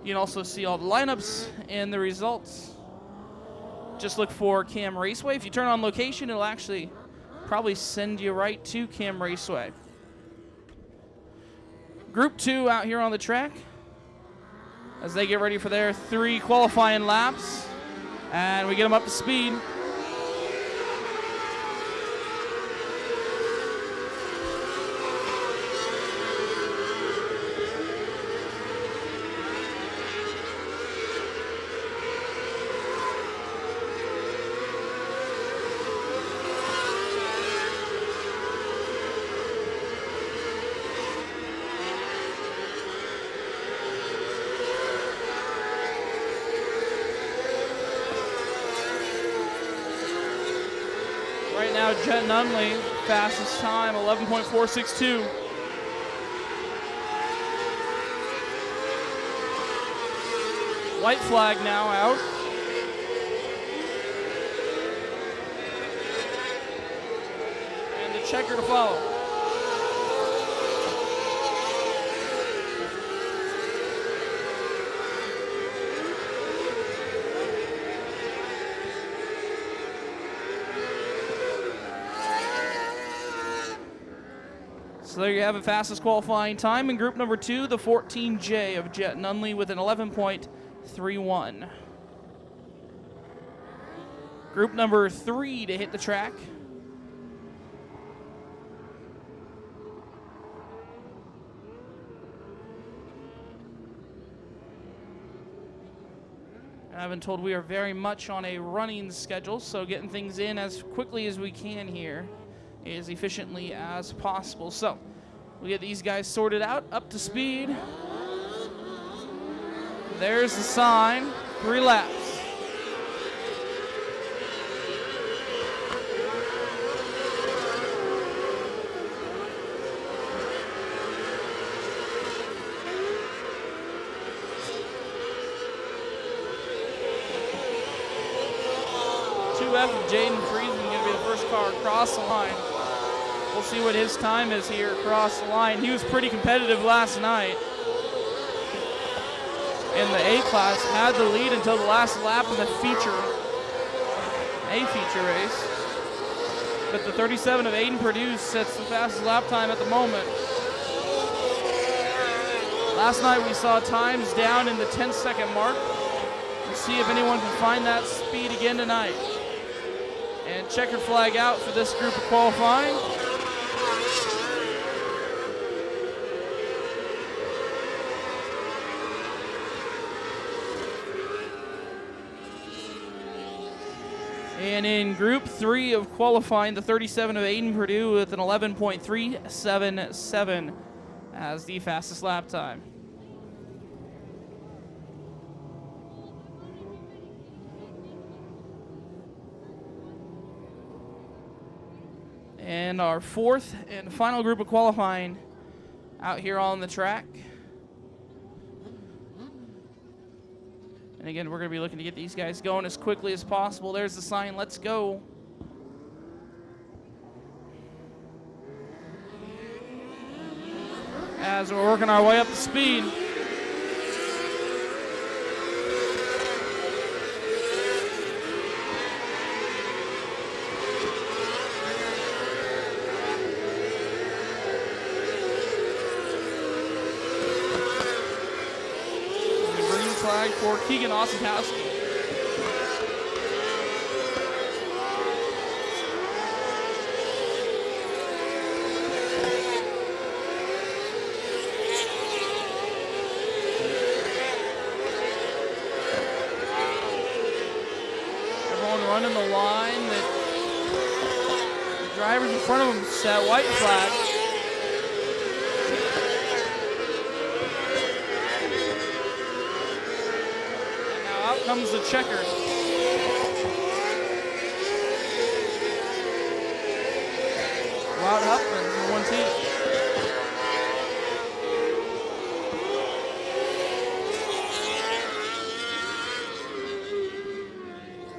You can also see all the lineups and the results. Just look for KAM Raceway. If you turn on location, it'll actually probably send you right to KAM Raceway. Group 2 out here on the track as they get ready for their 3 qualifying laps. And we get them up to speed. Right now, Jet Nunley, fastest time, 11.462. White flag now out. And the checker to follow. So there you have it, fastest qualifying time in group number 2, the 14J of Jet Nunley with an 11.31. Group number 3 to hit the track. I've been told we are very much on a running schedule, so getting things in as quickly as we can here, as efficiently as possible. So we get these guys sorted out, up to speed. There's the sign, 3 laps. F of Jaden Friesen going to be the first car across the line. We'll see what his time is here across the line. He was pretty competitive last night in the A class, had the lead until the last lap in the A feature race. But the 37 of Aiden Purdue sets the fastest lap time at the moment. Last night we saw times down in the 10-second mark. We'll see if anyone can find that speed again tonight. And checkered flag out for this group of qualifying. And in group 3 of qualifying, the 37 of Aiden Purdue with an 11.377 as the fastest lap time. And our 4th and final group of qualifying out here on the track. And again, we're going to be looking to get these guys going as quickly as possible. There's the sign, let's go. As we're working our way up to speed. Flag for Keegan Ossinkowski. Everyone running the line that the drivers in front of them set white flag. Comes the checker. Wout Huffman, number 1 team.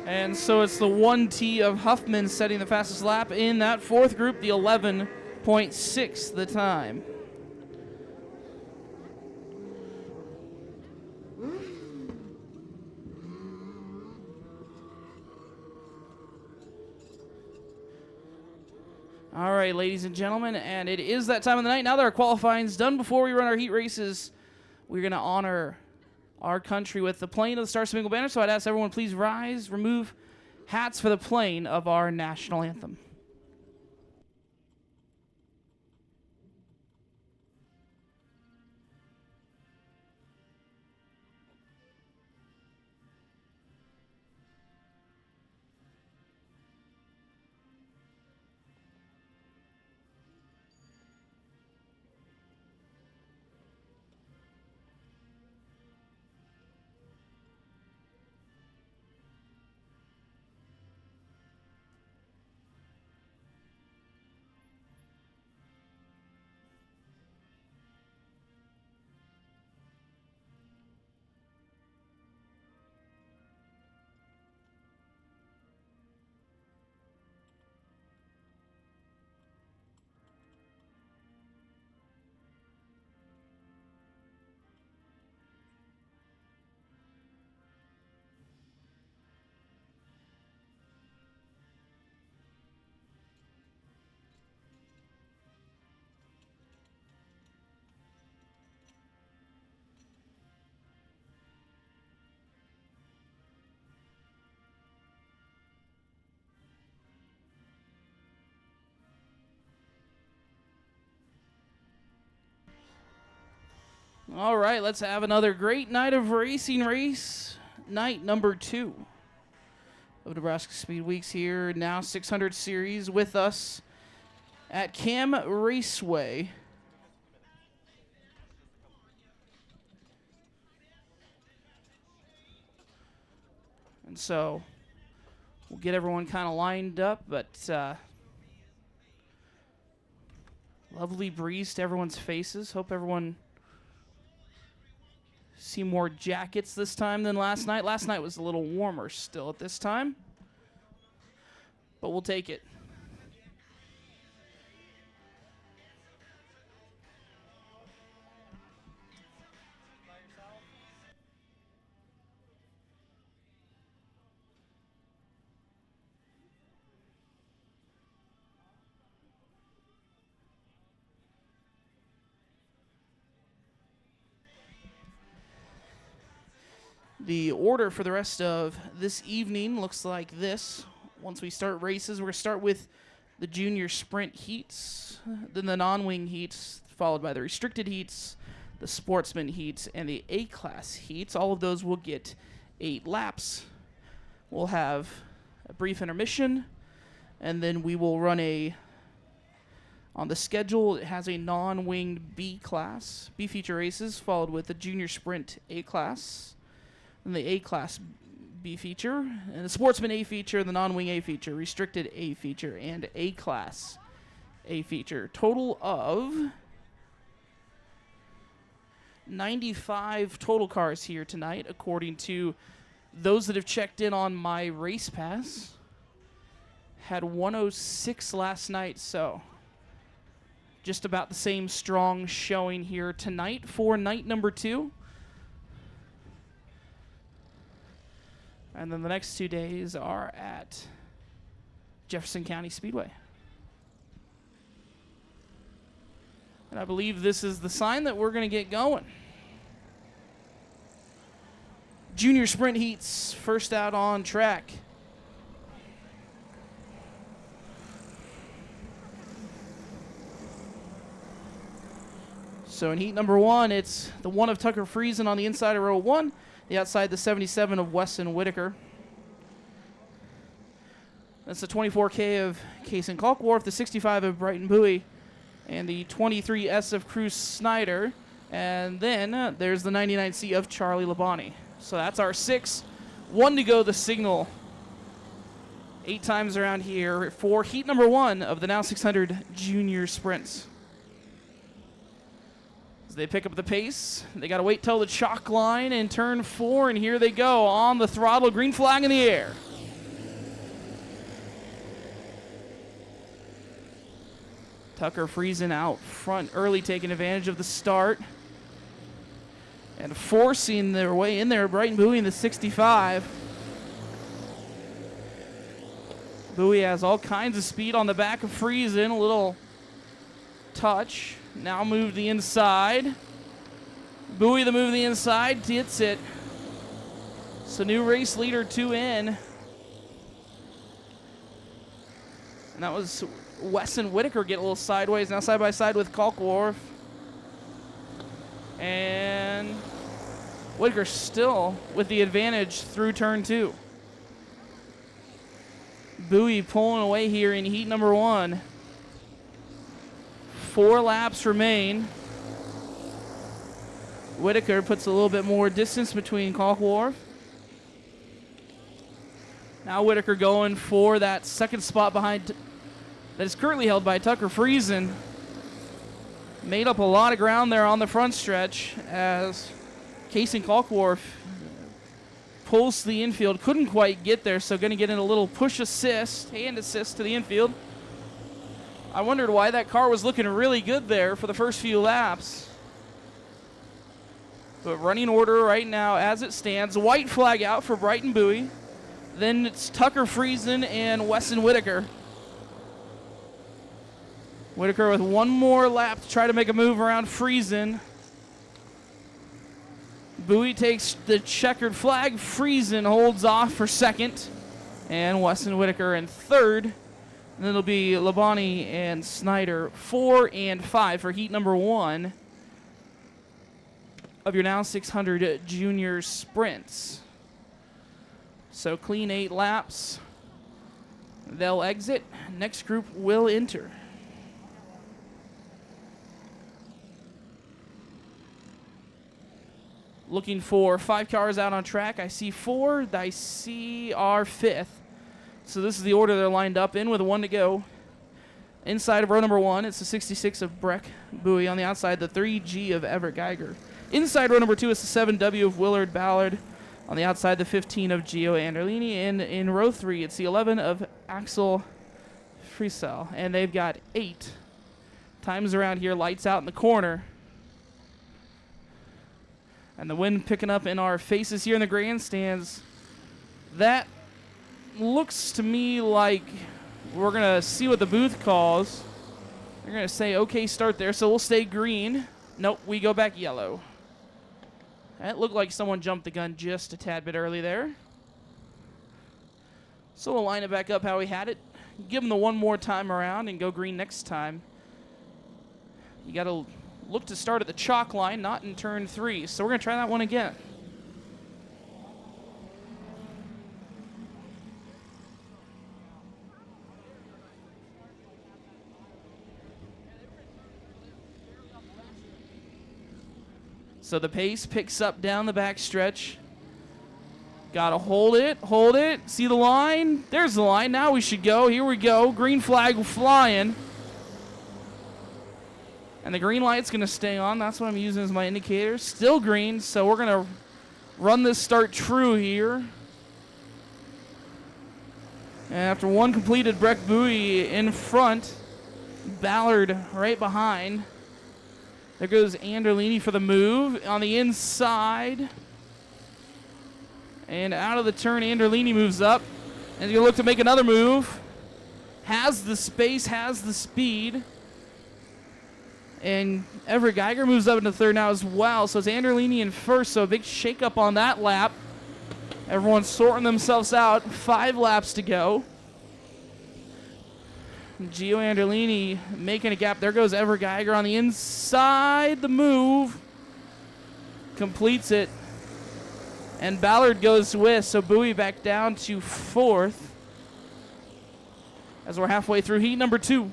And so it's the 1T of Huffman setting the fastest lap in that 4th group, the 11.6 the time. right, ladies and gentlemen, and it is that time of the night. Now that our qualifying's done, before we run our heat races, we're going to honor our country with the playing of the Star Spangled Banner. So I'd ask everyone, please rise, remove hats for the playing of our national anthem. All right, let's have another great night of racing. Race night number 2 of Nebraska Speed Weeks here, now 600 series with us at KAM Raceway. And so we'll get everyone kind of lined up, but lovely breeze to everyone's faces. Hope everyone see more jackets this time than last night. Last night was a little warmer still at this time, but we'll take it. The order for the rest of this evening looks like this. Once we start races, we're going to start with the junior sprint heats, then the non-wing heats, followed by the restricted heats, the sportsman heats, and the A-class heats. All of those will get 8 laps. We'll have a brief intermission, and then we will run on the schedule, it has a non-winged B-class, B feature races, followed with the junior sprint A-class, and the A-class B feature, and the sportsman A feature, the non-wing A feature, restricted A feature, and A-class A feature. Total of 95 total cars here tonight, according to those that have checked in on my race pass. Had 106 last night, so just about the same strong showing here tonight for night number 2. And then the next 2 days are at Jefferson County Speedway. And I believe this is the sign that we're going to get going. Junior sprint heats, first out on track. So in heat number 1, it's the 1 of Tucker Friesen on the inside of row 1. The outside, the 77 of Weston Whitaker. That's the 24K of Kaysen Kalkwarf, the 65 of Brighton Bowie, and the 23S of Cruz Snyder. And then there's the 99C of Charlie Labonte. So that's our 6. 1 to go, the signal. 8 times around here for heat number 1 of the now 600 junior sprints. They pick up the pace. They got to wait till the chalk line in turn 4, and here they go on the throttle, green flag in the air. Tucker Friesen out front early, taking advantage of the start and forcing their way in there. Brighton Bowie in the 65. Bowie has all kinds of speed on the back of Friesen. A little touch. Now move the inside. Bowie the move the inside. Gets it. So new race leader 2 in. And that was Wesson Whitaker get a little sideways. Now side by side with Kalkwarf. And Whitaker still with the advantage through turn 2. Bowie pulling away here in heat number 1. 4 laps remain. Whitaker puts a little bit more distance between Kalkwarf. Now Whitaker going for that second spot behind that is currently held by Tucker Friesen. Made up a lot of ground there on the front stretch as Casey Kalkwarf pulls to the infield. Couldn't quite get there, so going to get in a little push assist, hand assist to the infield. I wondered why that car was looking really good there for the first few laps. But running order right now as it stands. White flag out for Brighton Bowie. Then it's Tucker Friesen and Wesson Whitaker. Whitaker with one more lap to try to make a move around Friesen. Bowie takes the checkered flag. Friesen holds off for second. And Wesson Whitaker in third. And then it'll be Labonte and Snyder 4 and 5 for heat number 1 of your now 600 junior sprints. So clean 8 laps. They'll exit. Next group will enter. Looking for 5 cars out on track. I see 4. I see our 5th. So this is the order they're lined up in with 1 to go. Inside of row number 1, it's the 66 of Breck Bowie. On the outside, the 3G of Everett Geiger. Inside row number 2, it's the 7W of Willard Ballard. On the outside, the 15 of Gio Anderlini. And in row 3, it's the 11 of Axel Friesel. And they've got 8 times around here. Lights out in the corner. And the wind picking up in our faces here in the grandstands. That looks to me like we're going to see what the booth calls. They're going to say, okay, start there. So we'll stay green. Nope, we go back yellow. That looked like someone jumped the gun just a tad bit early there. So we'll line it back up how we had it. Give them the one more time around and go green next time. You got to look to start at the chalk line, not in turn 3. So we're going to try that one again. So the pace picks up down the back stretch. Got to hold it. See the line? There's the line. Now we should go. Here we go. Green flag flying. And the green light's going to stay on. That's what I'm using as my indicator. Still green, so we're going to run this start true here. And after one completed, Breck Bowie in front. Ballard right behind. There goes Anderlini for the move on the inside. And out of the turn, Anderlini moves up. And he's going to look to make another move. Has the space, has the speed. And Everett Geiger moves up into third now as well. So it's Anderlini in first, so a big shakeup on that lap. Everyone's sorting themselves out. 5 laps to go. Gio Anderlini making a gap. There goes Everett Geiger on the inside. The move. Completes it. And Ballard goes with, so Bowie back down to 4th. As we're halfway through heat number 2.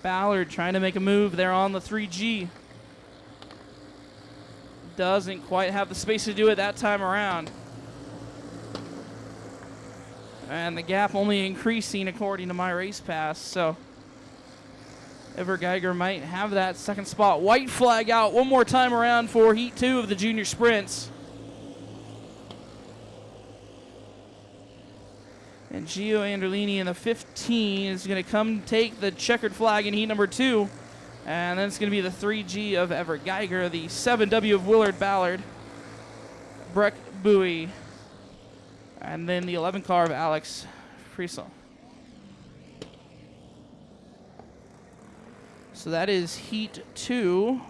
Ballard trying to make a move there on the 3G. Doesn't quite have the space to do it that time around. And the gap only increasing according to my race pass. So Everett Geiger might have that second spot. White flag out one more time around for heat 2 of the junior sprints. And Gio Anderlini in the 15 is going to come take the checkered flag in heat number 2. And then it's going to be the 3G of Everett Geiger, the 7W of Willard Ballard, Breck Bowie, and then the 11 car of Alex Friesel. So that is Heat 2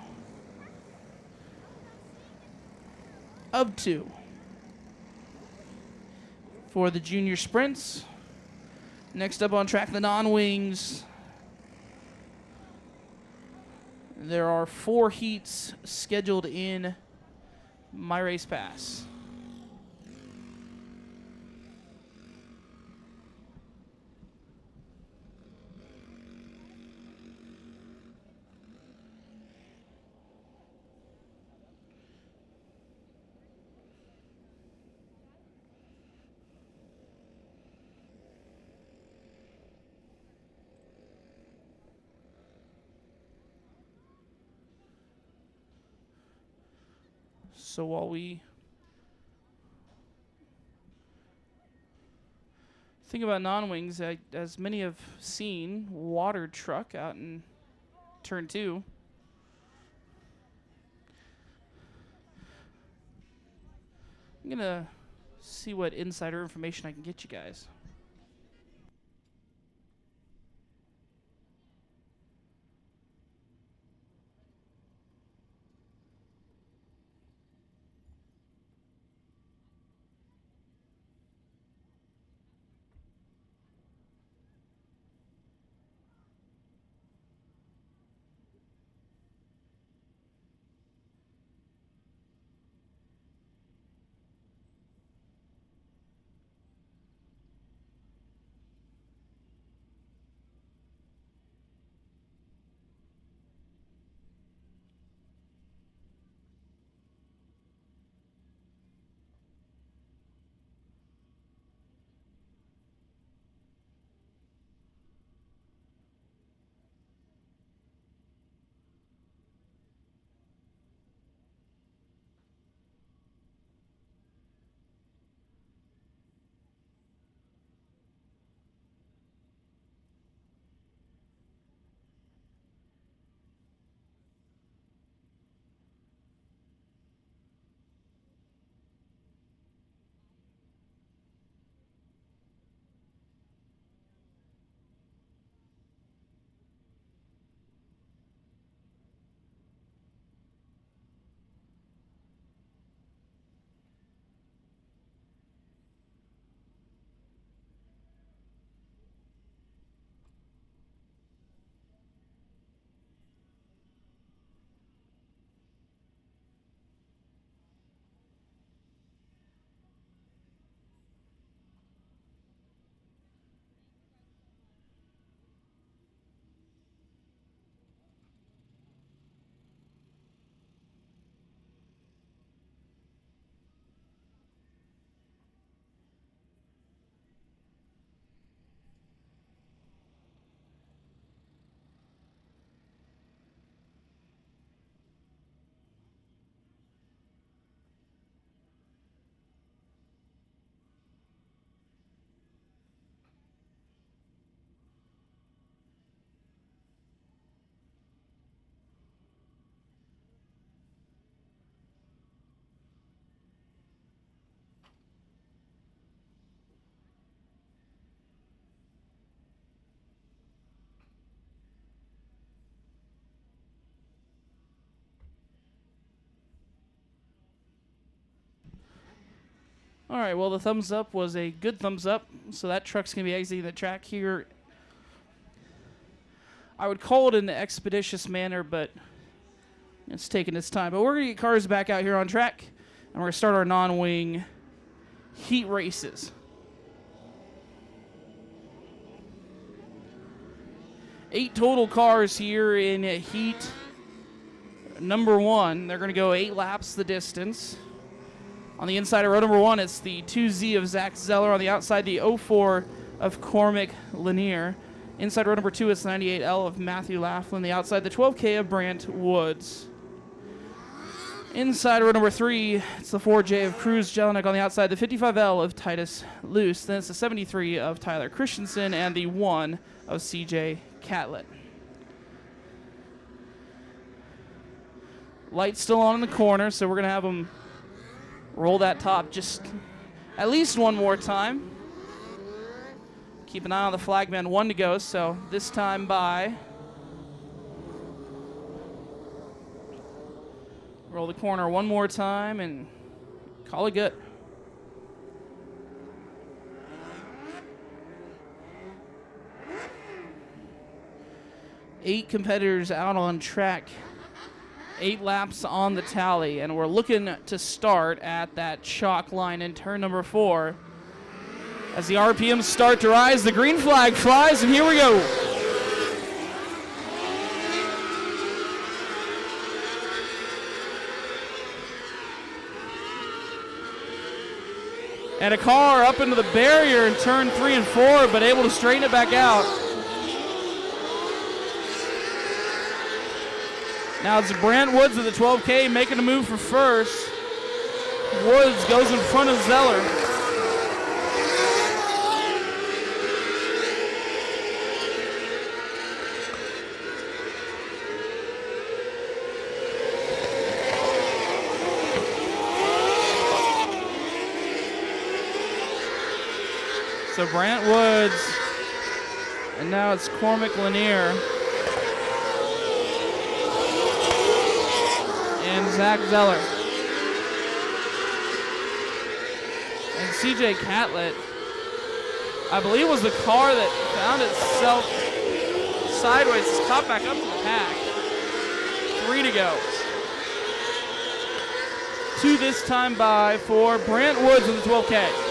of 2 for the junior sprints. Next up on track, the non-wings. There are 4 heats scheduled in My Race Pass. So while we think about non-wings, as many have seen, water truck out in turn 2. I'm going to see what insider information I can get you guys. All right, well, the thumbs up was a good thumbs up, so that truck's going to be exiting the track here. I would call it in an expeditious manner, but it's taking its time. But we're going to get cars back out here on track, and we're going to start our non-wing heat races. Eight total cars here in heat number 1. They're going to go 8 laps the distance. On the inside of row number 1, it's the 2Z of Zach Zeller. On the outside, the 04 of Cormac Lanier. Inside row number 2, it's the 98L of Matthew Laughlin. The outside, the 12K of Brant Woods. Inside row number 3, it's the 4J of Cruz Jelinek. On the outside, the 55L of Titus Luce. Then it's the 73 of Tyler Christensen and the 1 of CJ Catlett. Light's still on in the corner, so we're going to have him roll that top just at least one more time. Keep an eye on the flagman. 1 to go, so this time by. Roll the corner one more time and call it good. Eight competitors out on track. 8 laps on the tally, and we're looking to start at that chalk line in turn number 4. As the RPMs start to rise, the green flag flies, and here we go. And a car up into the barrier in turn 3 and 4, but able to straighten it back out. Now it's Brant Woods at the 12K making a move for first. Woods goes in front of Zeller. So Brant Woods, and now it's Cormac Lanier. And Zach Zeller. And CJ Catlett, I believe, was the car that found itself sideways. It's caught back up to the pack. 3 to go. 2 this time by for Brant Woods in the 12K.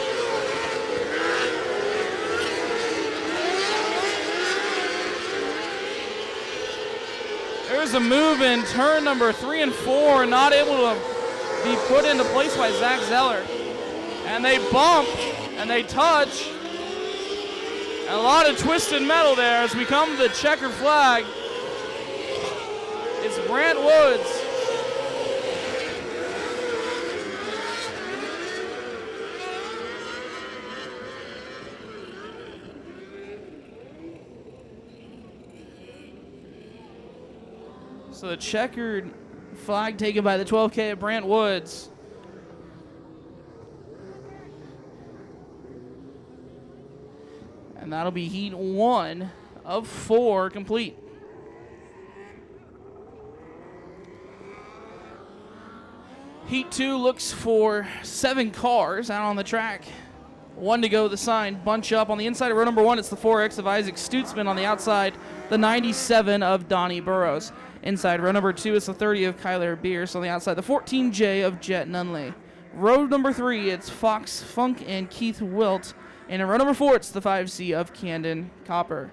There's a move in turn number 3 and 4, not able to be put into place by Zach Zeller. And they bump, and they touch. And a lot of twisted metal there as we come to the checkered flag. It's Brant Woods. So the checkered flag taken by the 12K at Brant Woods. And that'll be heat 1 of 4 complete. Heat 2 looks for 7 cars out on the track. 1 to go, the sign, bunch up. On the inside of row number 1, it's the 4X of Isaac Stutzman. On the outside, the 97 of Donnie Burrows. Inside row number 2, it's the 30 of Kyler Bierce. On the outside, the 14J of Jet Nunley. Row number 3, it's Fox Funk and Keith Wilt. And in row number 4, it's the 5C of Camden Copper.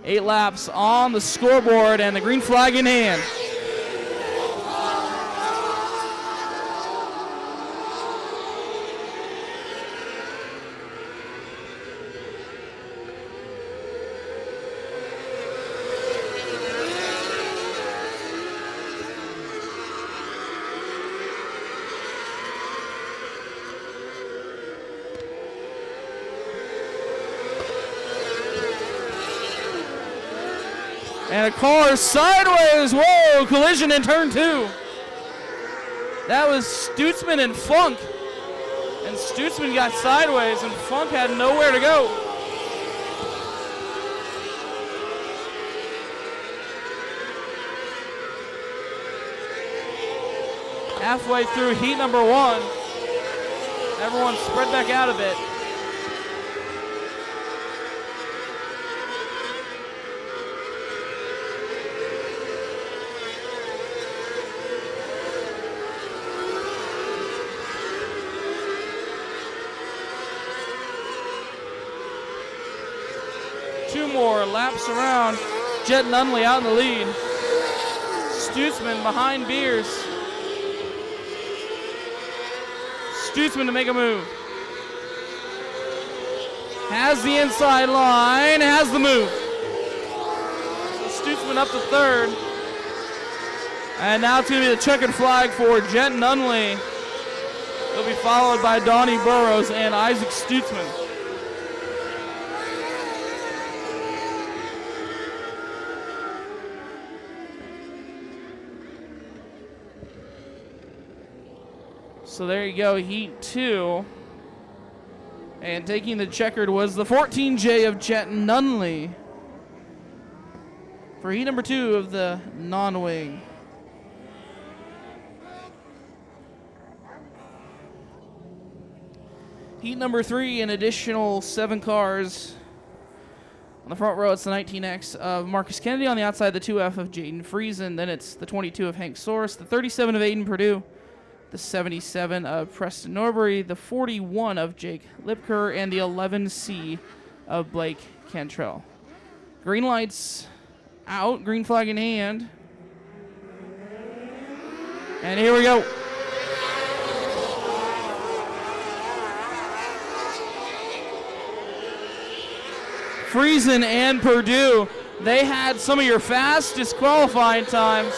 8 laps on the scoreboard and the green flag in hand. And a car sideways. Whoa, collision in turn 2. That was Stutzman and Funk. And Stutzman got sideways, and Funk had nowhere to go. Halfway through heat number 1, everyone spread back out a bit. Two more laps around. Jet Nunley out in the lead. Stutzman behind Bierce. Stutzman to make a move. Has the inside line, has the move. So Stutzman up to 3rd. And now it's going to be the checkered flag for Jet Nunley. He'll be followed by Donnie Burrows and Isaac Stutzman. So there you go, heat 2. And taking the checkered was the 14J of Jet Nunley for heat number 2 of the non-wing. Heat number 3, an additional 7 cars. On the front row, it's the 19X of Marcus Kennedy. On the outside, the 2F of Jaden Friesen. Then it's the 22 of Hank Soros, the 37 of Aiden Purdue, the 77 of Preston Norbury, the 41 of Jake Lipker, and the 11C of Blake Cantrell. Green lights out, green flag in hand. And here we go. Friesen and Purdue, they had some of your fastest qualifying times.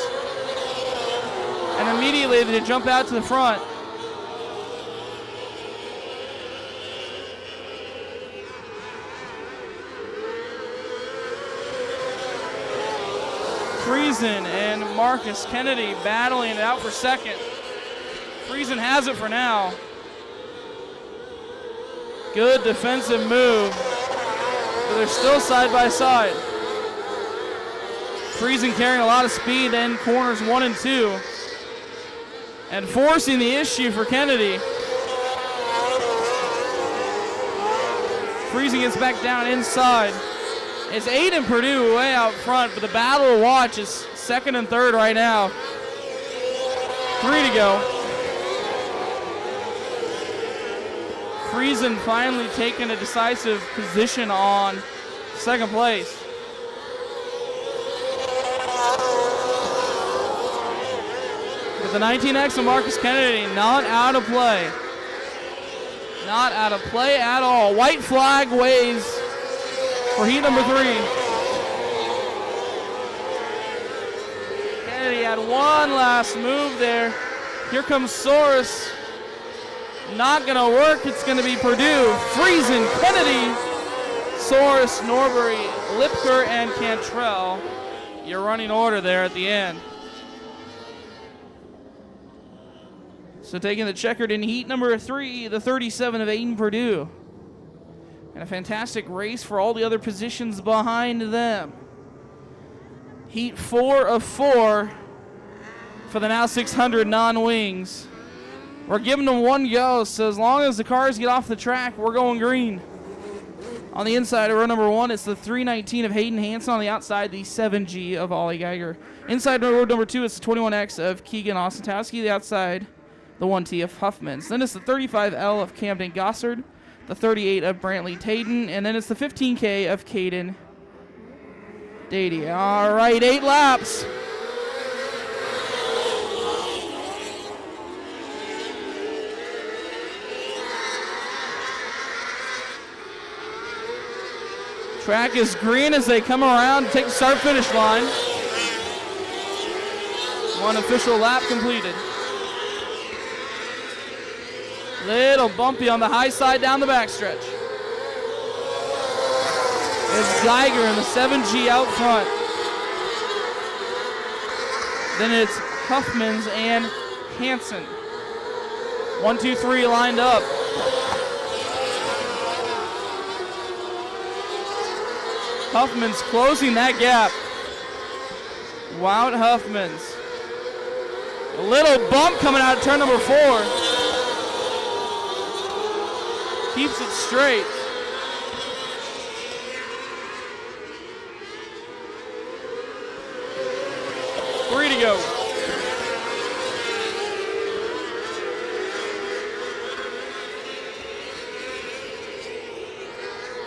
And immediately they jump out to the front. Friesen and Marcus Kennedy battling it out for second. Friesen has it for now. Good defensive move. But they're still side by side. Friesen carrying a lot of speed in corners 1 and 2. And forcing the issue for Kennedy. Friesen gets back down inside. It's Aiden Purdue way out front, but the battle to watch is second and third right now. 3 to go. Friesen finally taking a decisive position on second place. With the 19X of Marcus Kennedy not out of play. Not out of play at all. White flag waves for heat number 3. Kennedy had one last move there. Here comes Soros. Not going to work. It's going to be Purdue. Friesen, Kennedy, Soros, Norbury, Lipker, and Cantrell. Your running order there at the end. So taking the checkered in heat number 3, the 37 of Aiden Purdue. And a fantastic race for all the other positions behind them. Heat 4 of 4 for the now 600 non-wings. We're giving them one go, so as long as the cars get off the track, we're going green. On the inside of row number 1, it's the 319 of Hayden Hansen. On the outside, the 7G of Ollie Geiger. Inside row number 2, it's the 21X of Keegan Ostentowski. The outside, the 1T of Huffmans. Then it's the 35L of Camden Gossard, the 38 of Brantley Tayden, and then it's the 15K of Caden Dady. All right, 8 laps. Track is green as they come around to take the start-finish line. One official lap completed. Little bumpy on the high side down the backstretch. It's Geiger in the 7G out front. Then it's Huffmans and Hansen. 1, 2, 3 lined up. Huffmans closing that gap. Wout Huffmans. A little bump coming out of turn number 4. Keeps it straight. Three to go.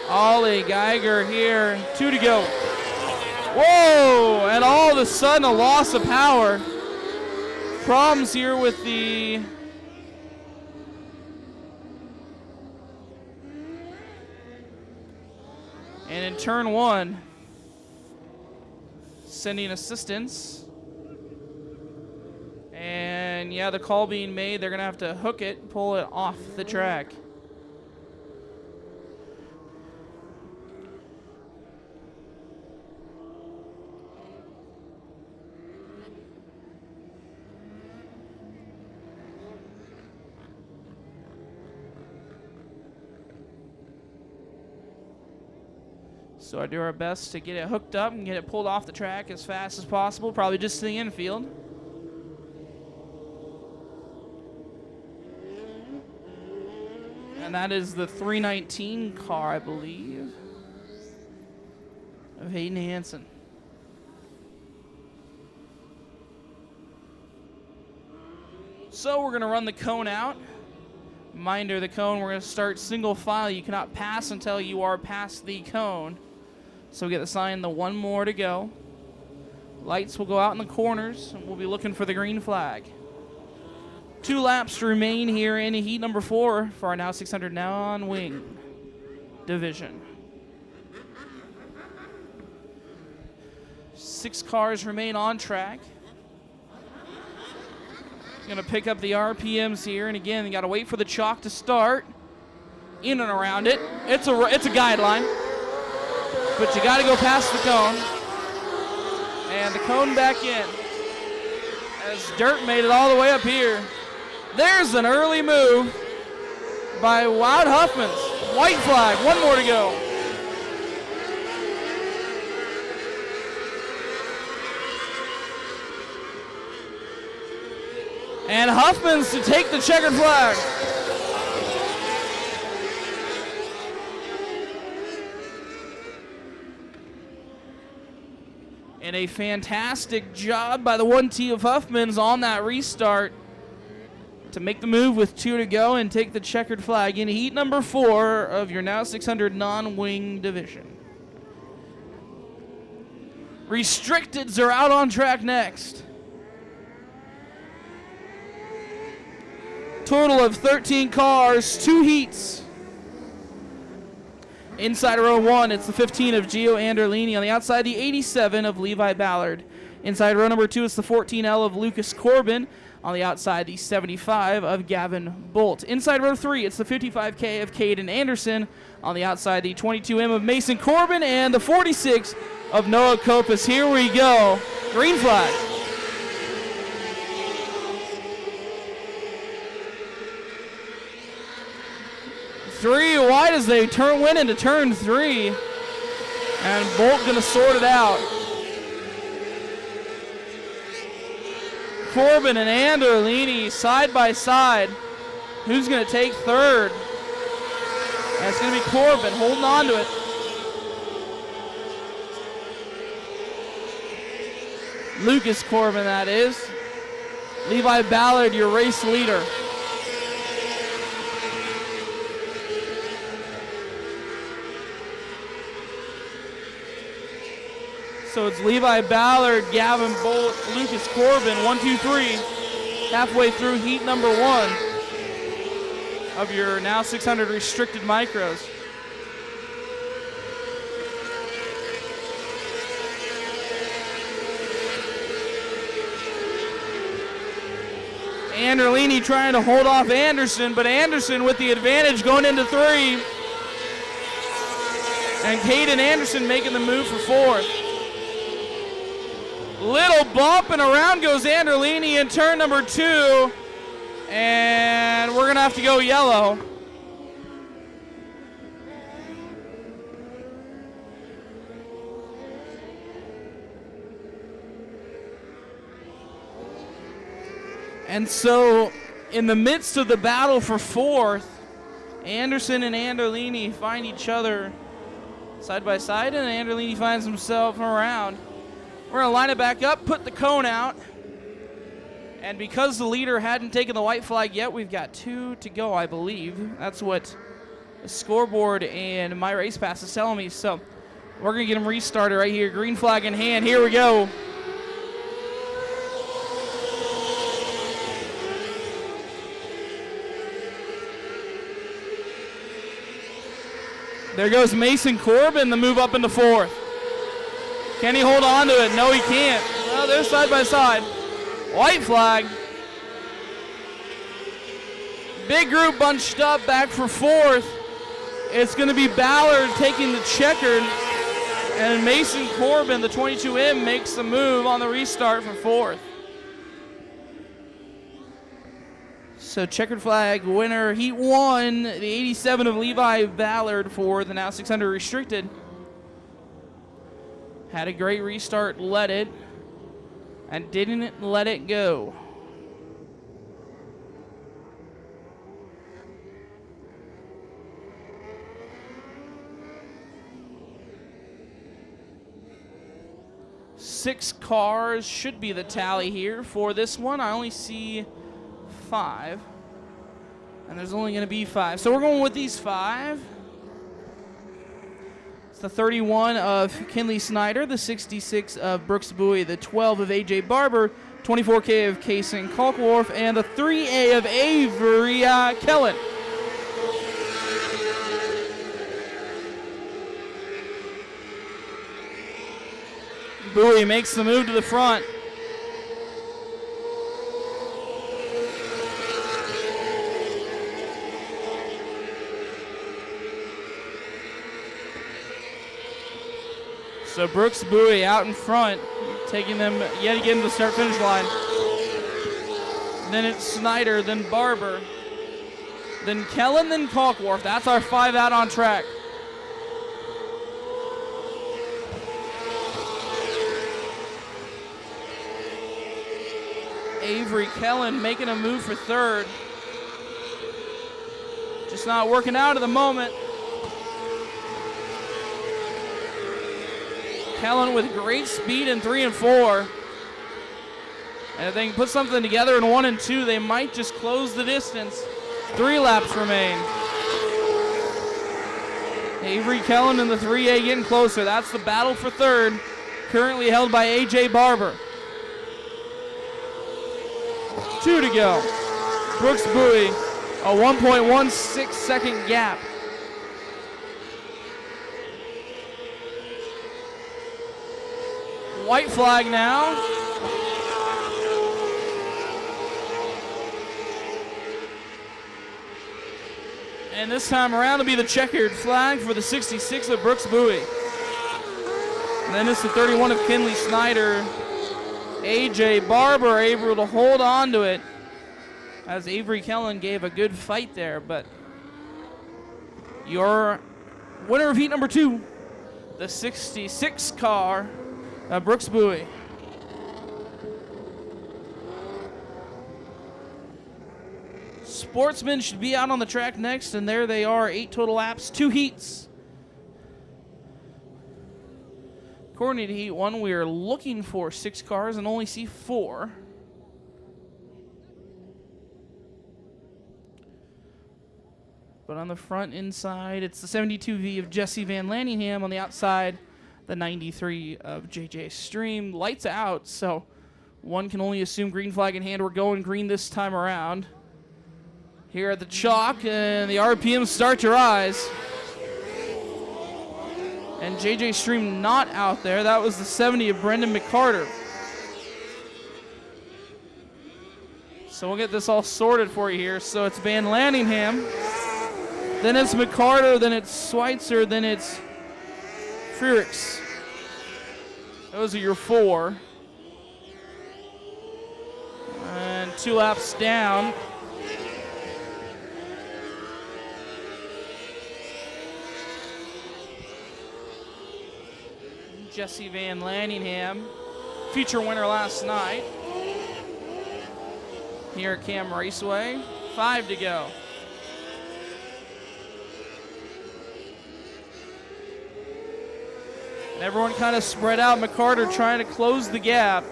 Ollie Geiger here, 2 to go. Whoa, and all of a sudden a loss of power. Problems here with the and in turn 1, sending assistance. And yeah, the call being made, they're gonna have to hook it, pull it off the track. So I do our best to get it hooked up and get it pulled off the track as fast as possible, probably just to the infield. And that is the 319 car, I believe, of Hayden Hansen. So we're going to run the cone out. Reminder, the cone, we're going to start single file. You cannot pass until you are past the cone. So we get the sign, the one more to go. Lights will go out in the corners, and we'll be looking for the green flag. 2 laps remain here in heat number 4 for our now 600 non-wing division. 6 cars remain on track. Going to pick up the RPMs here, and again, you got to wait for the chalk to start. In and around it. It's a guideline, but you got to go past the cone. And the cone back in. As dirt made it all the way up here. There's an early move by Wout Huffmans. White flag, 1 more to go. And Huffmans to take the checkered flag. And a fantastic job by the 1T of Huffmans on that restart to make the move with 2 to go and take the checkered flag in heat number 4 of your now 600 non-wing division. Restricteds are out on track next. Total of 13 cars, 2 heats. Inside row 1, it's the 15 of Gio Anderlini. On the outside, the 87 of Levi Ballard. Inside row number 2, it's the 14L of Lucas Corbin. On the outside, the 75 of Gavin Bolt. Inside row 3, it's the 55K of Caden Anderson. On the outside, the 22M of Mason Corbin and the 46 of Noah Kopis. Here we go. Green flag. Three wide as they went into turn 3. And Bolt going to sort it out. Corbin and Anderlini side by side. Who's going to take third? And it's going to be Corbin holding on to it. Lucas Corbin, that is. Levi Ballard, your race leader. So it's Levi Ballard, Gavin Bolt, Lucas Corbin, 1, 2, 3, halfway through heat number 1 of your now 600 restricted micros. Anderlini trying to hold off Anderson, but Anderson with the advantage going into 3. And Caden Anderson making the move for 4th. Little bump, and around goes Anderlini in turn number 2. And we're going to have to go yellow. And so, in the midst of the battle for 4th, Anderson and Anderlini find each other side by side, and Anderlini finds himself around. We're going to line it back up, put the cone out. And because the leader hadn't taken the white flag yet, we've got 2 to go, I believe. That's what the scoreboard and my race pass is telling me. So we're going to get him restarted right here. Green flag in hand. Here we go. There goes Mason Corbin, the move up into 4th. Can he hold on to it? No, he can't. Well, they're side by side. White flag. Big group bunched up back for 4th. It's going to be Ballard taking the checkered. And Mason Corbin, the 22M, makes the move on the restart for 4th. So checkered flag winner, heat 1, the 87 of Levi Ballard for the now 600 restricted. Had a great restart, led it, and didn't let it go. Six cars should be the tally here for this one. I only see 5. And there's only going to be 5. So we're going with these 5. It's the 31 of Kinley Snyder, the 66 of Brooks Bowie, the 12 of A.J. Barber, 24K of Kason Kalkworth, and the 3A of Avery Kellen. Bowie makes the move to the front. So Brooks Bowie out in front, taking them yet again to the start-finish line. Then it's Snyder, then Barber, then Kellen, then Kalkworth. That's our 5 out on track. Avery Kellen making a move for third. Just not working out at the moment. Kellen with great speed in 3 and 4. And if they can put something together in 1 and 2, they might just close the distance. 3 laps remain. Avery Kellen in the 3A getting closer. That's the battle for third, currently held by A.J. Barber. 2 to go. Brooks Bowie, a 1.16 second gap. White flag now. And this time around it'll be the checkered flag for the 66 of Brooks Bowie. And then it's the 31 of Kinley Snyder. A.J. Barber able to hold on to it as Avery Kellen gave a good fight there, but your winner of heat number 2, the 66 car, Brooks Bowie. Sportsmen should be out on the track next, and there they are, 8 total laps, 2 heats. According to Heat 1, we are looking for 6 cars and only see 4. But on the front inside, it's the 72V of Jesse Van Lanningham. On the outside, the 93 of JJ Stream. Lights out, so one can only assume green flag in hand. We're going green this time around. Here at the chalk, and the RPMs start to rise. And JJ Stream not out there. That was the 70 of Brendan McCarter. So we'll get this all sorted for you here. So it's Van Lanningham. Then it's McCarter. Then it's Schweitzer. Then it's Frericks. Those are your 4. And 2 laps down. Jesse Van Lanningham, feature winner last night here at KAM Raceway. 5 to go. And everyone kind of spread out. McCarter trying to close the gap.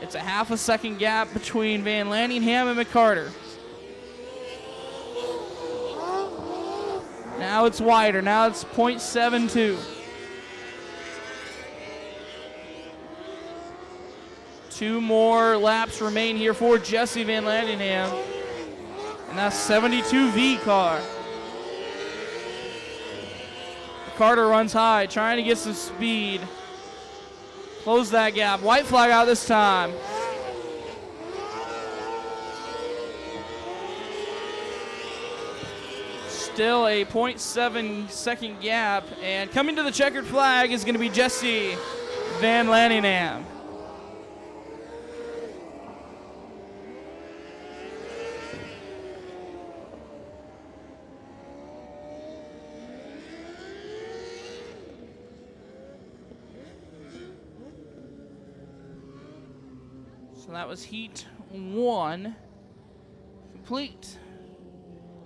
It's a half a second gap between Van Lanningham and McCarter. Now it's wider. Now it's 0.72. 2 more laps remain here for Jesse Van Lanningham. And that's 72V car. Carter runs high, trying to get some speed. Close that gap. White flag out this time. Still a 0.7 second gap, and coming to the checkered flag is going to be Jesse Van Lanningham. So that was Heat 1 complete.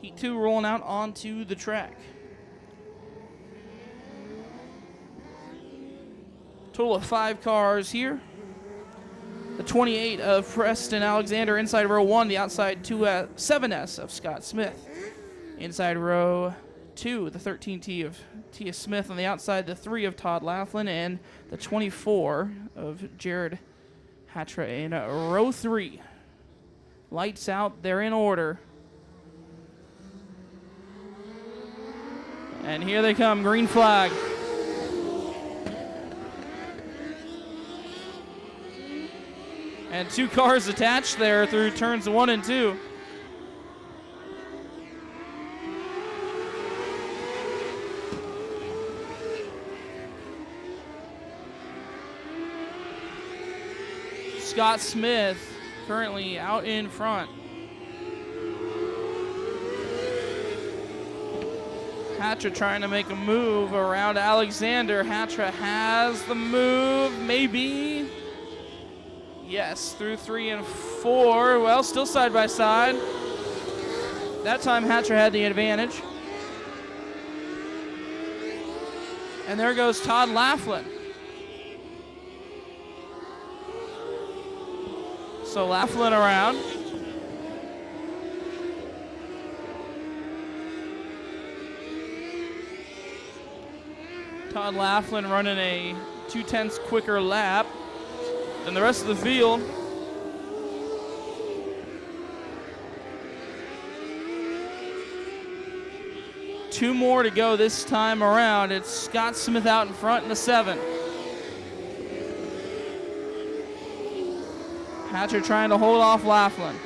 Heat 2 rolling out onto the track. Total of 5 cars here. The 28 of Preston Alexander inside row 1, the outside 7S of Scott Smith. Inside row 2, the 13T of Tia Smith. On the outside, the 3 of Todd Laughlin, and the 24 of Jared Hatra in row 3. Lights out, they're in order. And here they come, green flag. And 2 cars attached there through turns 1 and 2. Scott Smith currently out in front. Hatra trying to make a move around Alexander. Hatra has the move, maybe. Yes, through 3 and 4. Well, still side by side. That time Hatra had the advantage. And there goes Todd Laughlin. So Laughlin around. Todd Laughlin running a 2/10 quicker lap than the rest of the field. Two more to go this time around. It's Scott Smith out in front in the 7. Hatcher trying to hold off Laughlin.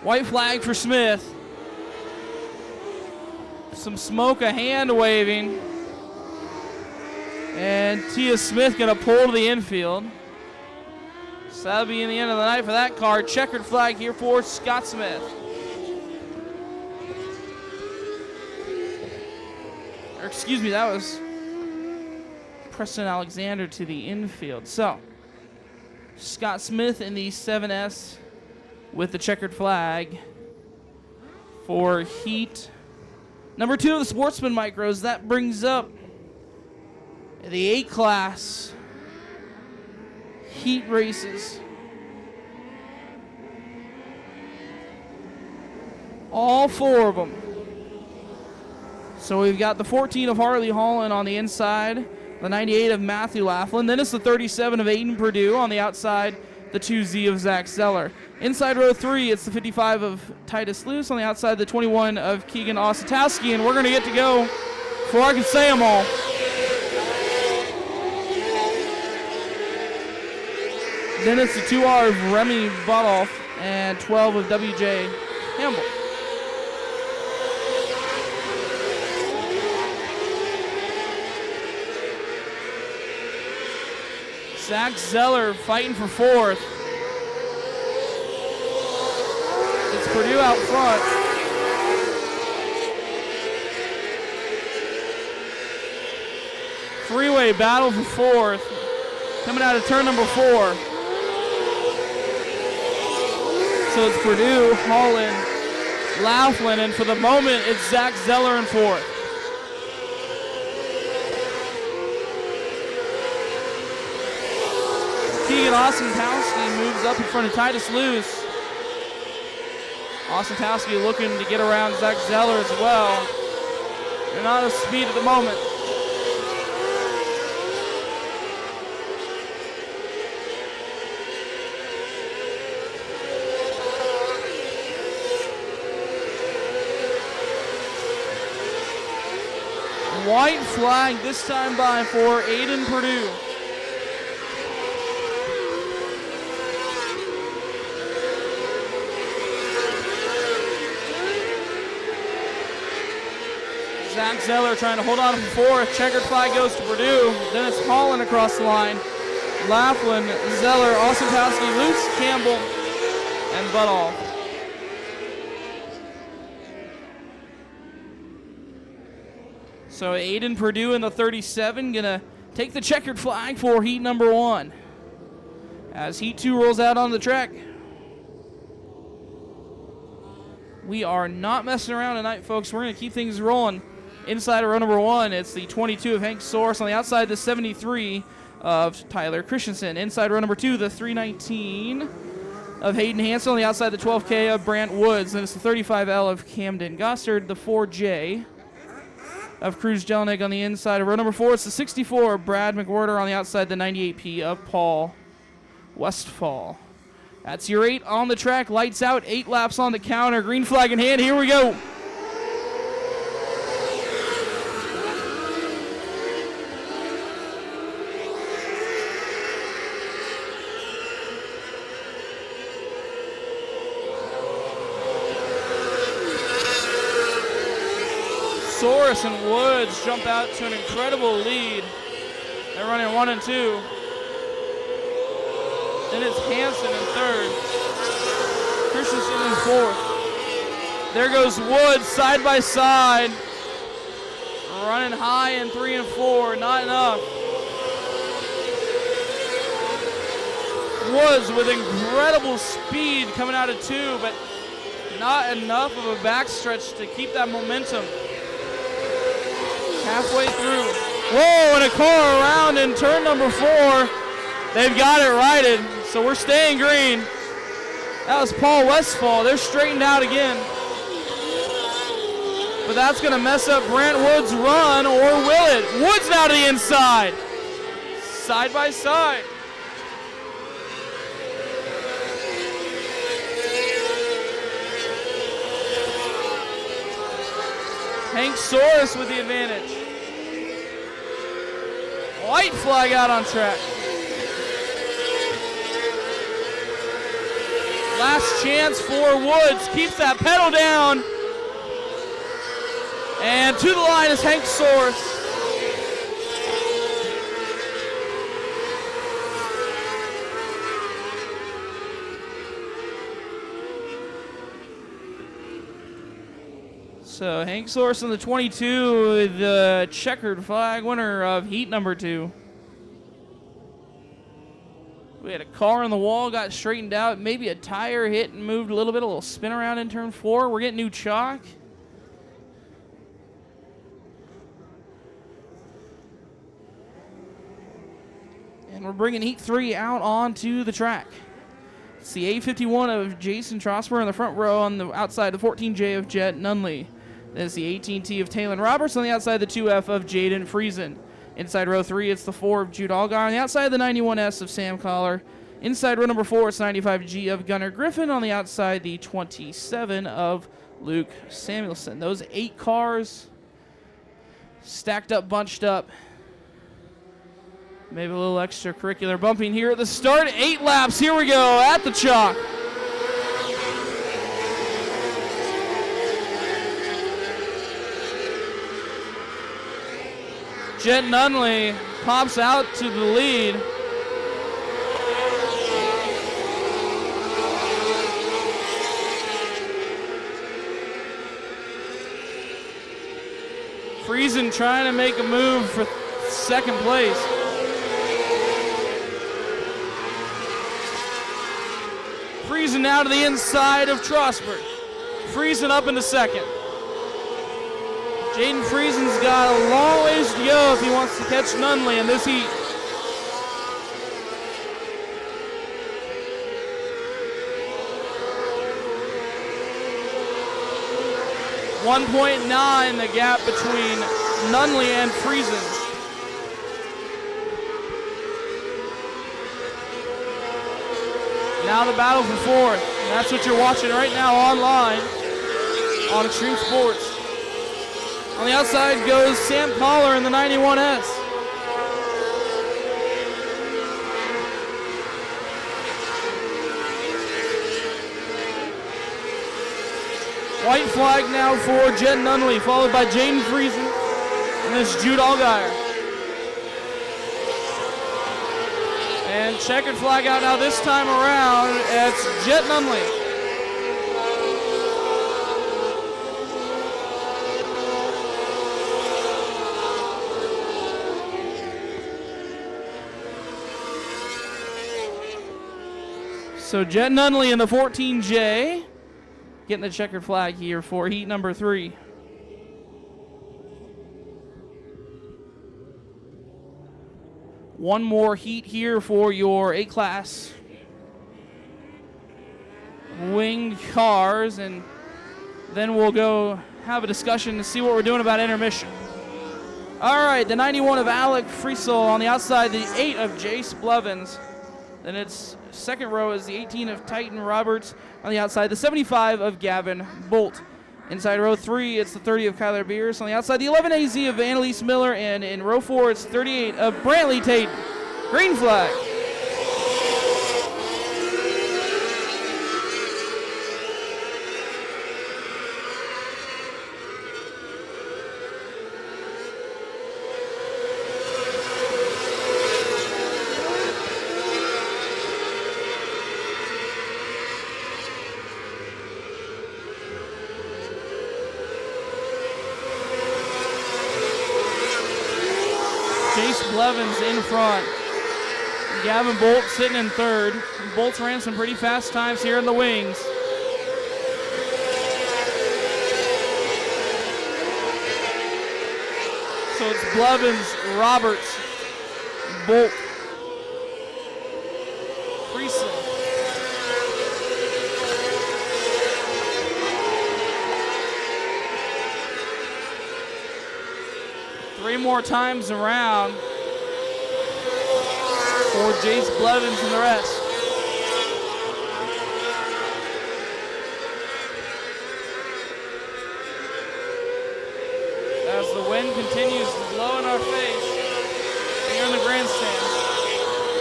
White flag for Smith. Some smoke, a hand waving. And Tia Smith going to pull to the infield. So that'll be in the end of the night for that car. Checkered flag here for Scott Smith. Or excuse me, that was Preston Alexander to the infield. So Scott Smith in the 7S with the checkered flag for heat number 2 of the Sportsman Micros. That brings up the 8 class heat races. All 4 of them. So we've got the 14 of Harley Holland on the inside, the 98 of Matthew Laughlin. Then it's the 37 of Aiden Purdue on the outside, the 2Z of Zach Zeller. Inside row 3, it's the 55 of Titus Luce. On the outside, the 21 of Keegan Ossetowski. And we're going to get to go before I can say them all. Then it's the 2R of Remy Bodolf and 12 of WJ Campbell. Zach Zeller fighting for 4th. It's Purdue out front. Freeway battle for 4th. Coming out of turn number 4. So it's Purdue, Holland, Laughlin, and for the moment, it's Zach Zeller in 4th. Keegan Ossetowski moves up in front of Titus Luce. Ossetowski looking to get around Zach Zeller as well. They're not at speed at the moment. White flag this time by for Aiden Purdue. Zach Zeller trying to hold on for 4th. Checkered flag goes to Purdue. Then it's Holland across the line. Laughlin, Zeller, Ossetowski, Luce, Campbell, and Budall. So Aiden Purdue in the 37 gonna take the checkered flag for heat number 1. As heat 2 rolls out on the track. We are not messing around tonight, folks. We're going to keep things rolling. Inside of row number 1, it's the 22 of Hank Source. On the outside, the 73 of Tyler Christensen. Inside row number 2, the 319 of Hayden Hansen. On the outside, the 12K of Brant Woods. Then it's the 35L of Camden Gossard. The 4J of Cruz Jelinek on the inside of row number 4. It's the 64 of Brad McWhorter. On the outside, the 98P of Paul Westfall. That's your 8 on the track. Lights out. 8 laps on the counter. Green flag in hand. Here we go. Soros and Woods jump out to an incredible lead. They're running 1 and 2. Then it's Hansen in 3rd. Christensen in 4th. There goes Woods side by side. Running high in 3 and 4. Not enough. Woods with incredible speed coming out of 2, but not enough of a backstretch to keep that momentum. Halfway through. Whoa, and a car around in turn number 4. They've got it righted, so we're staying green. That was Paul Westfall. They're straightened out again. But that's going to mess up Brant Woods' run, or will it? Woods now to the inside. Side by side. Hank Soros with the advantage. White flag out on track. Last chance for Woods. Keeps that pedal down. And to the line is Hank Soros. So Hank Source on the 22, the checkered flag winner of heat number 2. We had a car on the wall, got straightened out. Maybe a tire hit and moved a little spin around in turn 4. We're getting new chalk. And we're bringing heat 3 out onto the track. It's the A51 of Jason Trosper in the front row. On the outside, the 14J of Jet Nunley. There's the 18T of Taylor Roberts. On the outside, the 2F of Jaden Friesen. Inside row 3, it's the 4 of Jude Allgaier. On the outside, the 91S of Sam Collar. Inside row number 4, it's 95G of Gunnar Griffin. On the outside, the 27 of Luke Samuelson. Those 8 cars stacked up, bunched up. Maybe a little extracurricular bumping here at the start. 8 laps. Here we go at the chalk. Jet Nunley pops out to the lead. Friesen trying to make a move for second place. Friesen now to the inside of Trosberg. Friesen up into second. Jaden Friesen's got a long ways to go if he wants to catch Nunley in this heat. .9 the gap between Nunley and Friesen. Now the battle for fourth. And that's what you're watching right now online on Extreme Sports. On the outside goes Sam Collar in the 91S. White flag now for Jen Nunley, followed by Jaden Friesen, and this Jude Allgaier. And checkered flag out now this time around. It's Jet Nunley. So Jet Nunley in the 14J getting the checkered flag here for heat number 3. One more heat here for your A-class winged cars, and then we'll go have a discussion to see what we're doing about intermission. All right, the 91 of Alec Friesel on the outside, the 8 of Jace Blevins. Then its second row is the 18 of Titan Roberts on the outside, the 75 of Gavin Bolt. Inside row 3, it's the 30 of Kyler Beers. On the outside, the 11 AZ of Annalise Miller. And in row 4, it's 38 of Brantley Tate. Green flag. Jace Blevins in front. Gavin Bolt sitting in third. Bolt's ran some pretty fast times here in the wings. So it's Blevins, Roberts, Bolt, Friesel. Three more times around for Jace Blevins and the rest. As the wind continues to blow in our face here in the grandstand.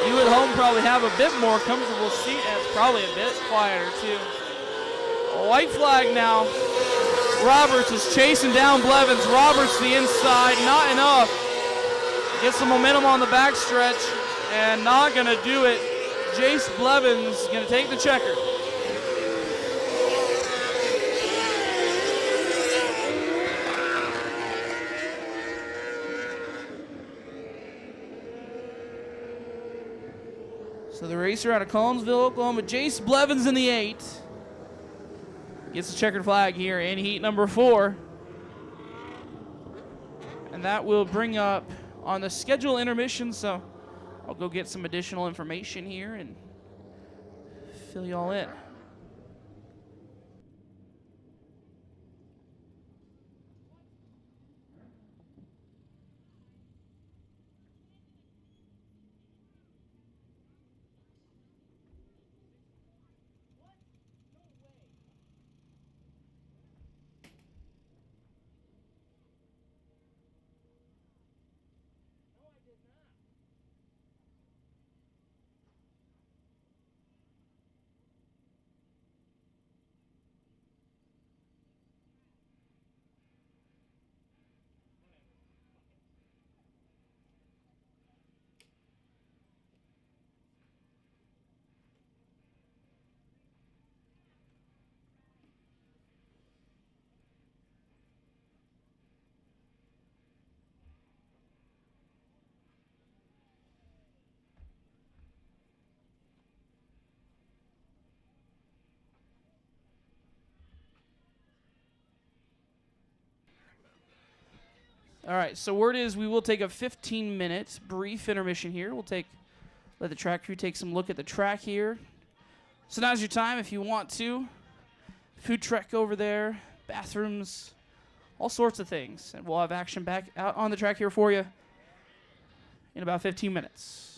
You at home probably have a bit more comfortable seat, and it's probably a bit quieter too. A white flag now. Roberts is chasing down Blevins. Roberts the inside, not enough. Gets some momentum on the backstretch and not gonna do it. Jace Blevins gonna take the checker. So the racer out of Collinsville, Oklahoma, Jace Blevins in the 8. Gets the checkered flag here in heat number 4. And that will bring up on the schedule intermission, so I'll go get some additional information here and fill you all in. All right, so word is we will take a 15-minute brief intermission here. Let the track crew take some look at the track here. So now's your time if you want to. Food truck over there, bathrooms, all sorts of things. And we'll have action back out on the track here for you in about 15 minutes.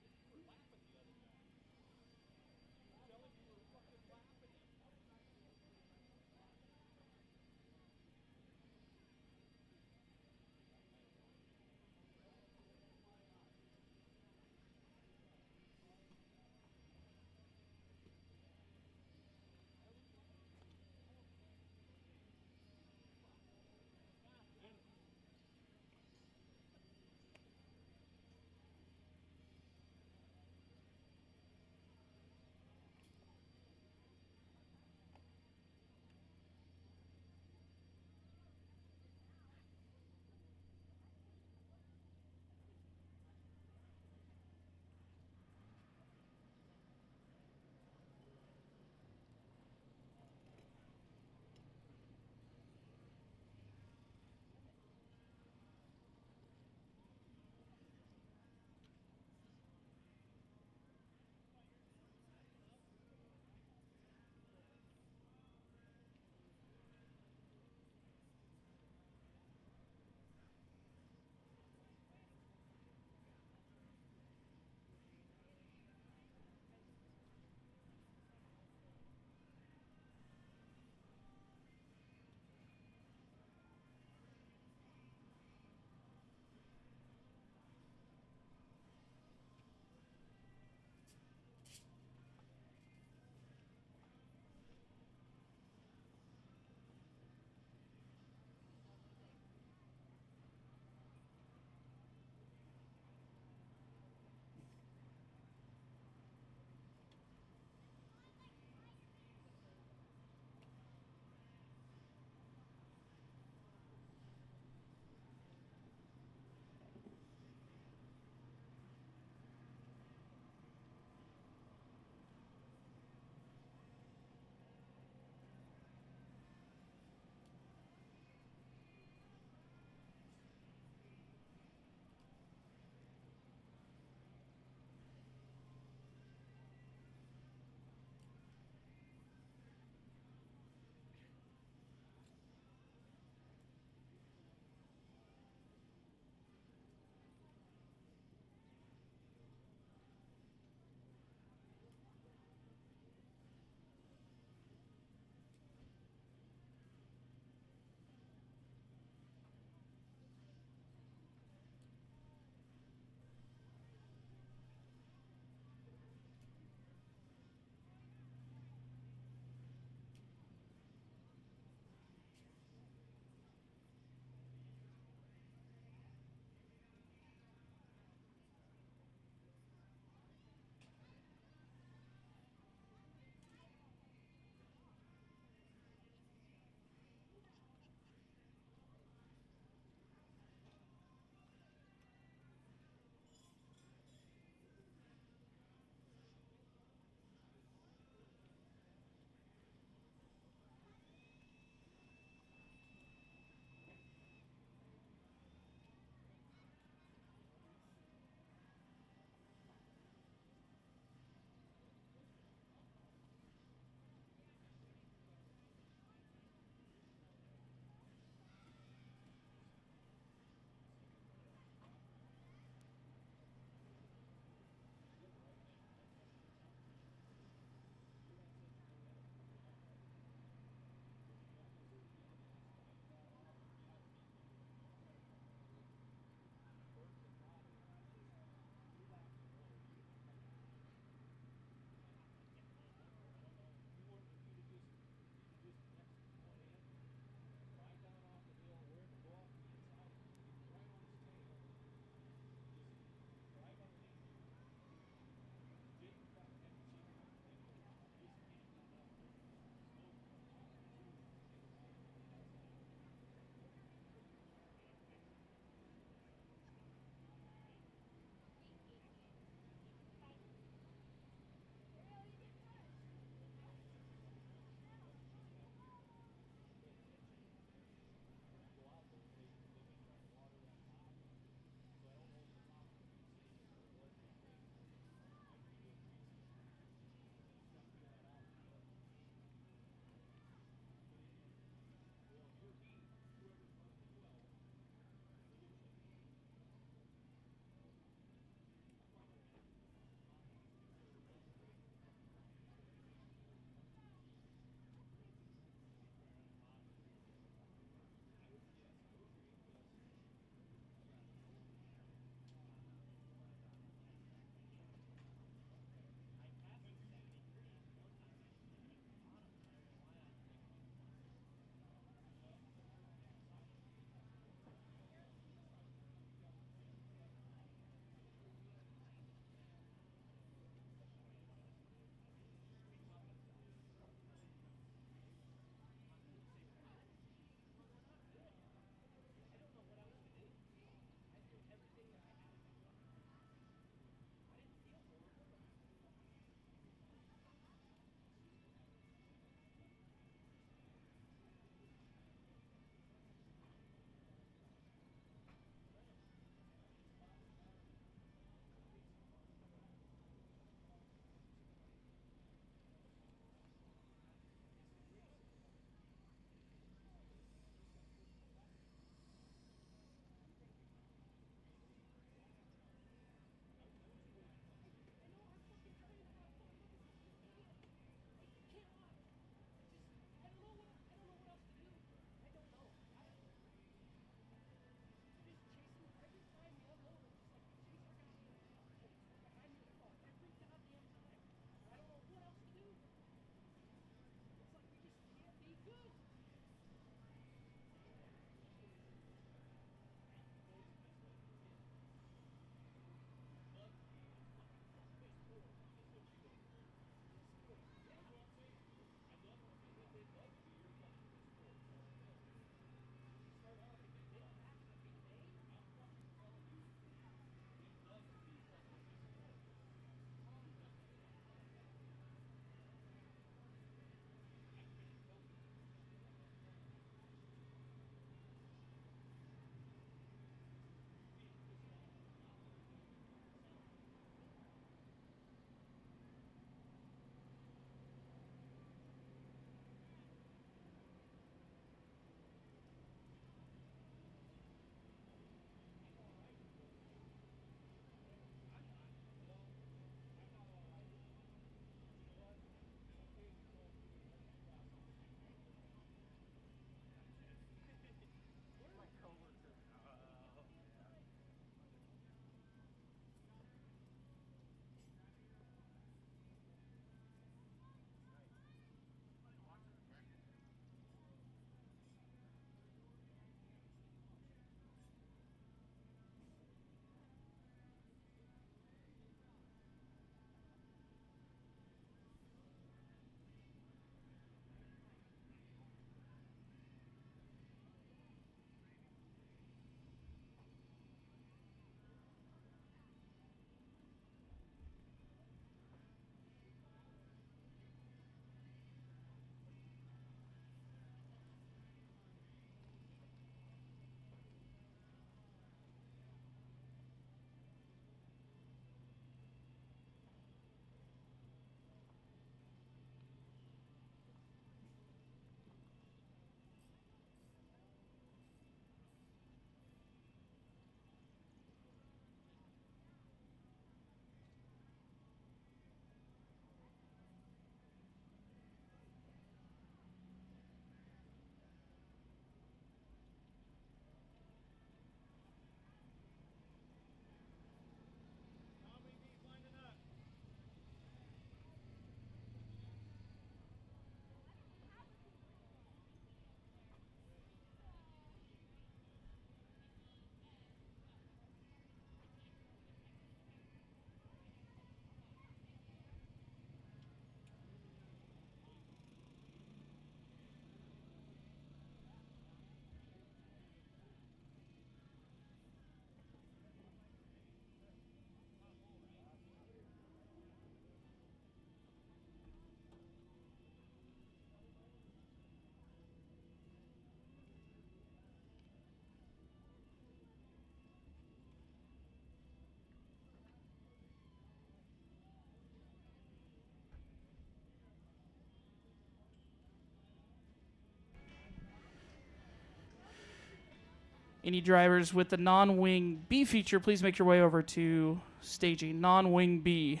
Any drivers with the non-wing B feature, please make your way over to staging non-wing B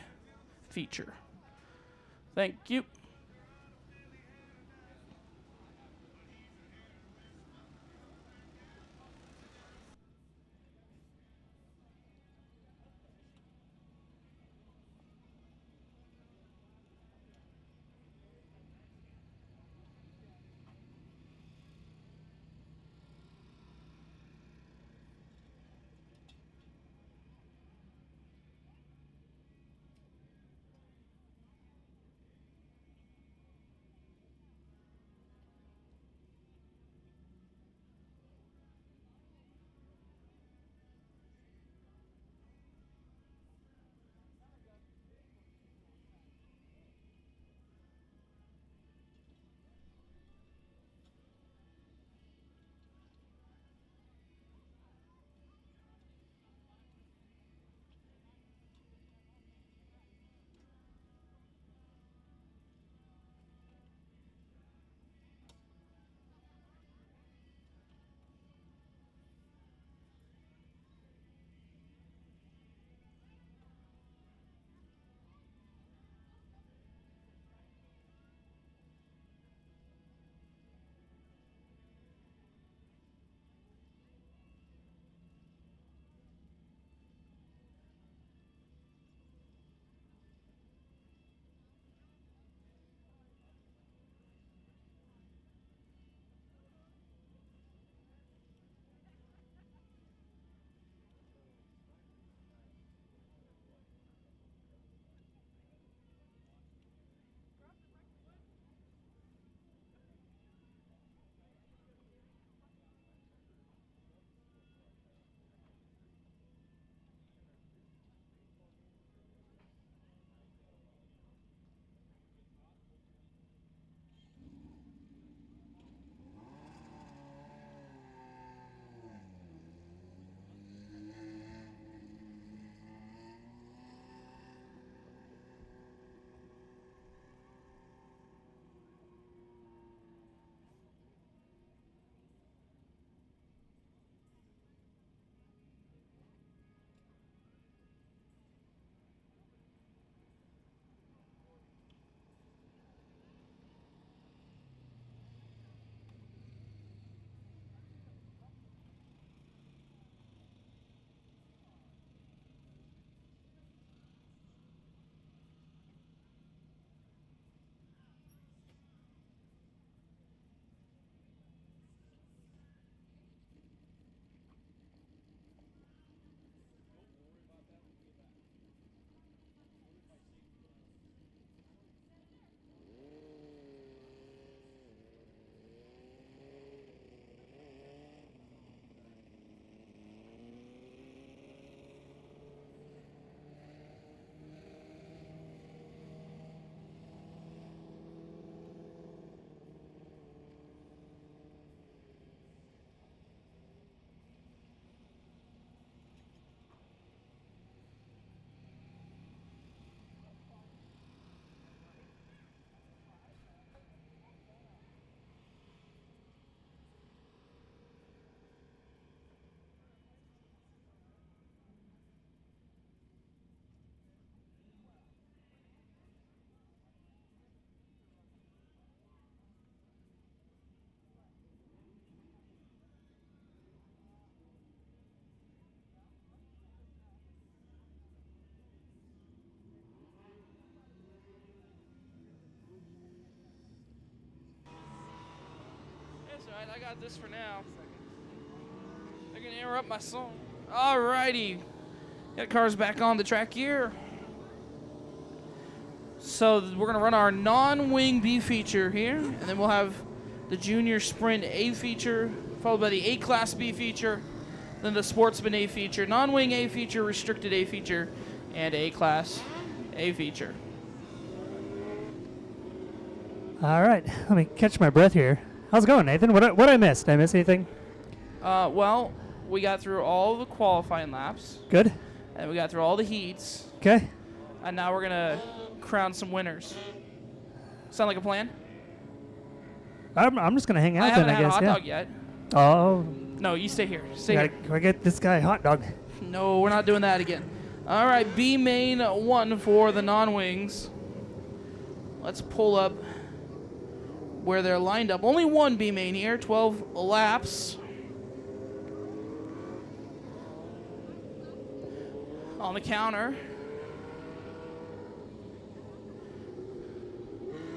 feature. Thank you. That's all right. I got this for now. They're going to interrupt my song. Alrighty. Got cars back on the track here. So we're going to run our non-wing B feature here, and then we'll have the junior sprint A feature, followed by the A-class B feature, then the sportsman A feature, non-wing A feature, restricted A feature, and A-class A feature. All right, let me catch my breath here. How's it going, Nathan? What I missed? Did I miss anything? Well, we got through all the qualifying laps. Good. And we got through all the heats. Okay. And now we're going to crown some winners. Sound like a plan? I'm just gonna hang out I then, haven't I had a guess. hot Yeah. dog yet. Oh, No, you stay here. Stay Gotta, here. gotta get this guy a hot dog. No, we're not doing that again. All right, B main 1 for the non-wings. Let's pull up where they're lined up. Only one B main here, 12 laps. On the counter.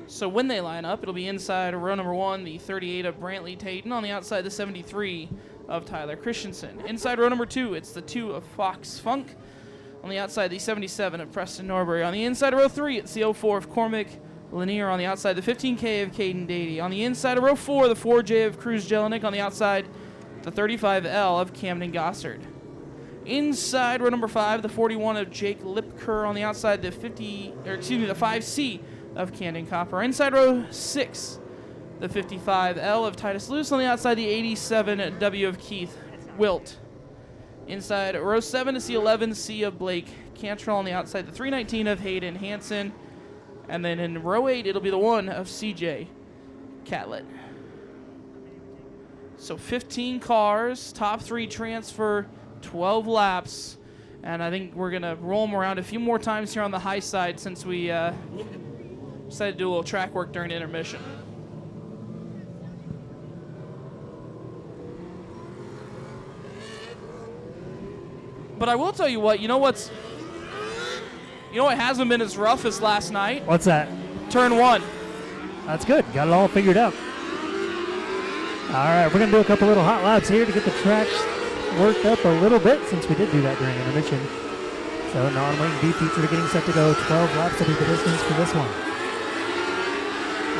So when they line up, it'll be inside row number 1, the 38 of Brantley Tatum. On the outside, the 73 of Tyler Christensen. Inside row number 2, it's the 2 of Fox Funk. On the outside, the 77 of Preston Norbury. On the inside of row 3, it's the 04 of Cormac Lanier. On the outside, the 15K of Caden Dady. On the inside of row 4, the 4J of Cruz Jelinek. On the outside, the 35L of Camden Gossard. Inside row number 5, the 41 of Jake Lipker. On the outside, the 5C of Camden Copper. Inside row 6, the 55L of Titus Luce. On the outside, the 87W of Keith Wilt. Inside row 7 is the 11C of Blake Cantrell. On the outside, the 319 of Hayden Hansen. And then in row 8, it'll be the 1 of CJ Catlett. So 15 cars, top 3 transfer, 12 laps. And I think we're going to roll them around a few more times here on the high side since we decided to do a little track work during intermission. But I will tell you what, you know what hasn't been as rough as last night? What's that? Turn 1. That's good. Got it all figured out. All right, we're going to do a couple little hot laps here to get the track worked up a little bit since we did do that during intermission. So non-wing B feature getting set to go. 12 laps will be the distance for this one.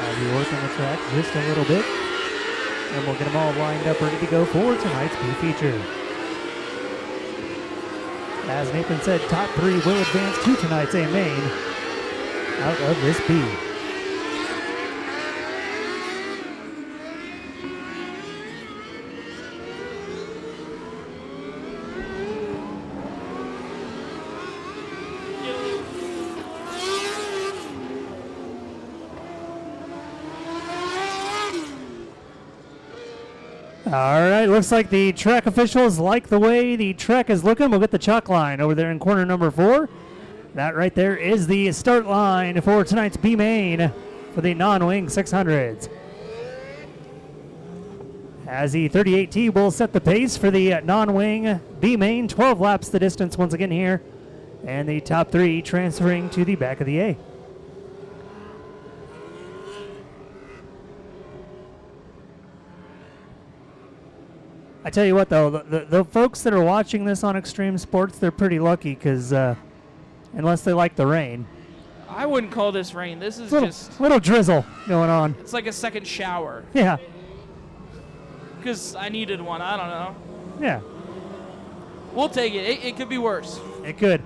I'll be working the track just a little bit, and we'll get them all lined up ready to go for tonight's B feature. As Nathan said, top 3 will advance to tonight's A main out of this B. All right, looks like the track officials like the way the track is looking. We'll get the chalk line over there in corner number 4. That right there is the start line for tonight's B main for the non-wing 600s. As the 38T will set the pace for the non-wing B main, 12 laps the distance once again here, and the top 3 transferring to the back of the A. I tell you what, though, the folks that are watching this on Extreme Sports, they're pretty lucky because unless they like the rain. I wouldn't call this rain. This is just... little drizzle going on. It's like a second shower. Yeah. Because I needed one. I don't know. Yeah. We'll take it. It could be worse. It could.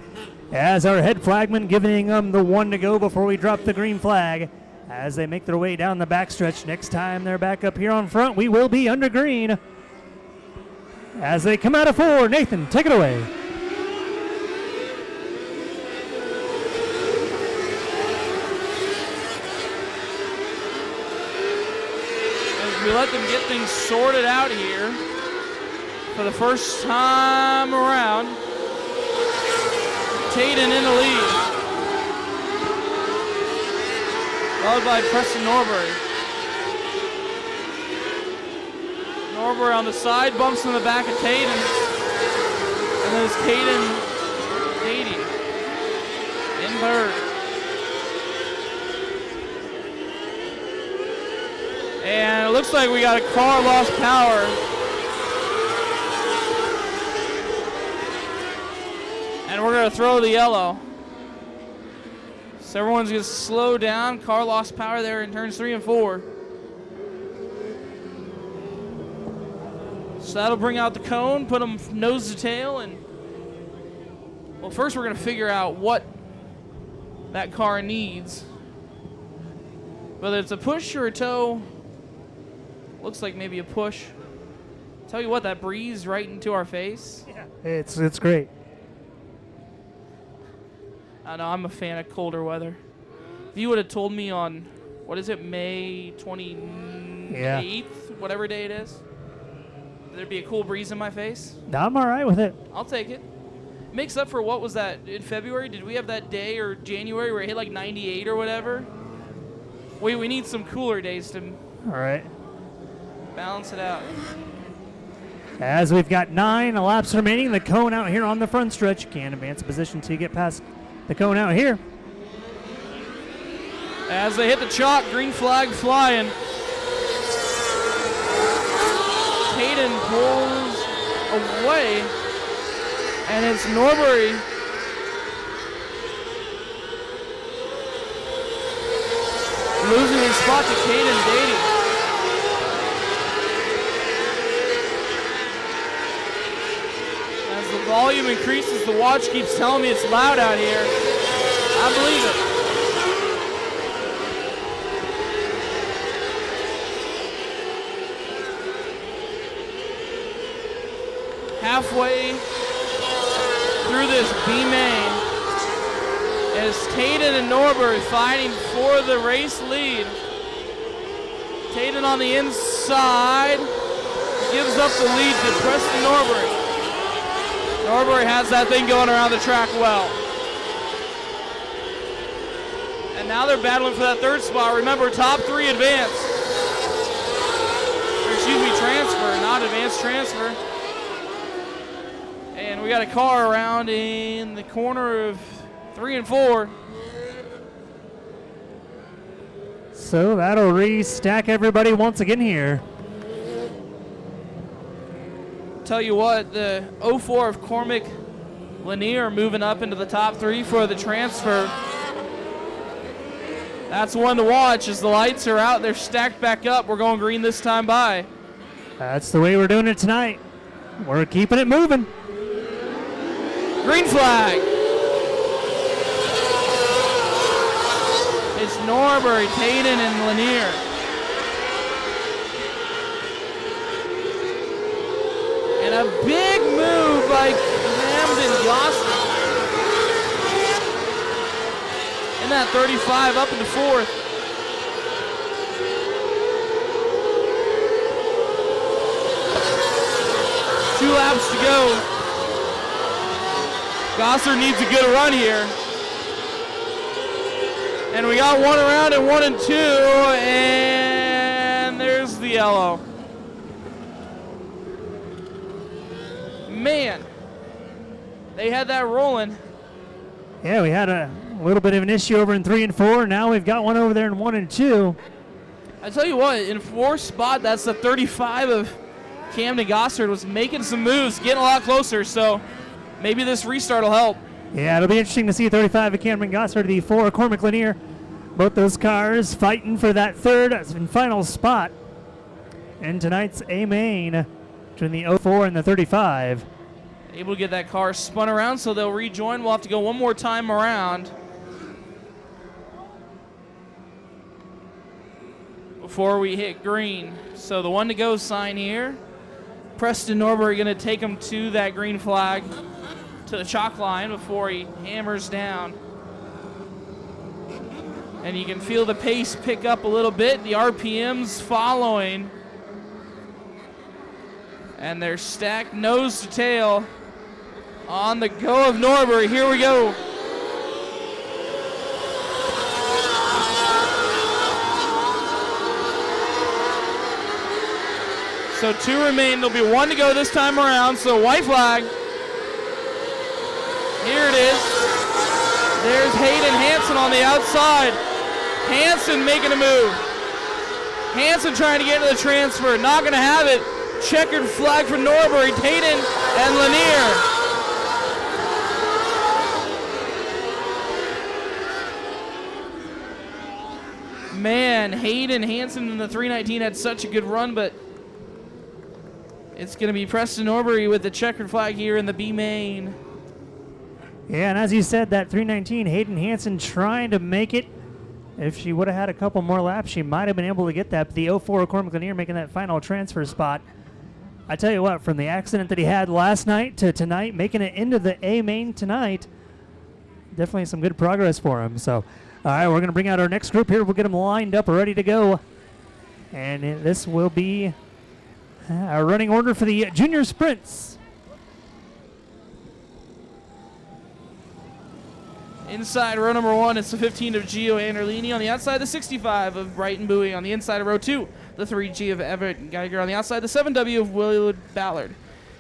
As our head flagman giving them the 1 to go before we drop the green flag. As they make their way down the backstretch. Next time they're back up here on front, we will be under green. As they come out of 4, Nathan, take it away. As we let them get things sorted out here for the first time around. Taden in the lead, followed by Preston Norbury. Norbury on the side, bumps in the back of Taden. And then it's Caden Dady in third. And it looks like we got a car lost power. And we're going to throw the yellow. So everyone's going to slow down. Car lost power there in turns 3 and 4. So that'll bring out the cone, put them nose to tail, and well, first we're going to figure out what that car needs. Whether it's a push or a tow, looks like maybe a push. Tell you what, that breeze right into our face. Yeah, it's great. I know, I'm a fan of colder weather. If you would have told me on, what is it, May 28th, whatever day it is, there'd be a cool breeze in my face. I'm all right with it. I'll take it. Makes up for what was that in February? Did we have that day or January where it hit like 98 or whatever? We need some cooler days to All right. balance it out. As we've got 9 laps remaining, the cone out here on the front stretch. Can advance position to get past the cone out here. As they hit the chalk, green flag flying. Hayden pulls away, and it's Norbury. Losing his spot to Caden Dady. As the volume increases, the watch keeps telling me it's loud out here. I believe it. Halfway through this B main as Taden and Norbury fighting for the race lead. Taden on the inside gives up the lead to Preston Norbury. Norbury has that thing going around the track well. And now they're battling for that third spot. Remember, top 3 advance. Or excuse me, transfer, not advance, transfer. And we got a car around in the corner of 3 and 4. So that'll restack everybody once again here. Tell you what, the 04 of Cormac Lanier moving up into the top 3 for the transfer. That's one to watch as the lights are out. They're stacked back up. We're going green this time by. That's the way we're doing it tonight. We're keeping it moving. Green flag. It's Norbury, Taden, and Lanier. And a big move by Camden Gossett. In that 35 up into 4th. Two laps to go. Gossard needs a good run here. And we got one around in 1 and 2, and there's the yellow. Man, they had that rolling. Yeah, we had a little bit of an issue over in 3 and 4. Now we've got one over there in 1 and 2. I tell you what, in 4th spot, that's the 35 of Camden Gossard, was making some moves, getting a lot closer, so maybe this restart will help. Yeah, it'll be interesting to see 35 of Cameron Gossard, the 4 Cormac Lanier. Both those cars fighting for that third and final spot in tonight's A main between the 04 and the 35. Able to get that car spun around, so they'll rejoin. We'll have to go one more time around before we hit green. So the 1 to go sign here. Preston Norbury going to take him to that green flag, to the chalk line before he hammers down. And you can feel the pace pick up a little bit. The RPMs following. And they're stacked nose to tail on the go of Norbury. Here we go. So 2 remain. There'll be 1 to go this time around. So white flag. Here it is. There's Hayden Hansen on the outside. Hansen making a move. Hansen trying to get into the transfer. Not going to have it. Checkered flag for Norbury, Taden, and Lanier. Man, Hayden Hansen in the 319 had such a good run, but it's going to be Preston Norbury with the checkered flag here in the B main. Yeah, and as you said, that 319, Hayden Hansen trying to make it. If she would have had a couple more laps, she might have been able to get that. But the 04 Cormac Lanier making that final transfer spot. I tell you what, from the accident that he had last night to tonight, making it into the A main tonight, definitely some good progress for him. So, all right, we're going to bring out our next group here. We'll get them lined up, ready to go. And this will be Our running order for the junior sprints. Inside row number 1, it's the 15 of Gio Anderlini. On the outside, the 65 of Brighton Bowie. On the inside of row 2, the 3G of Everett Geiger. On the outside, the 7W of Willard Ballard.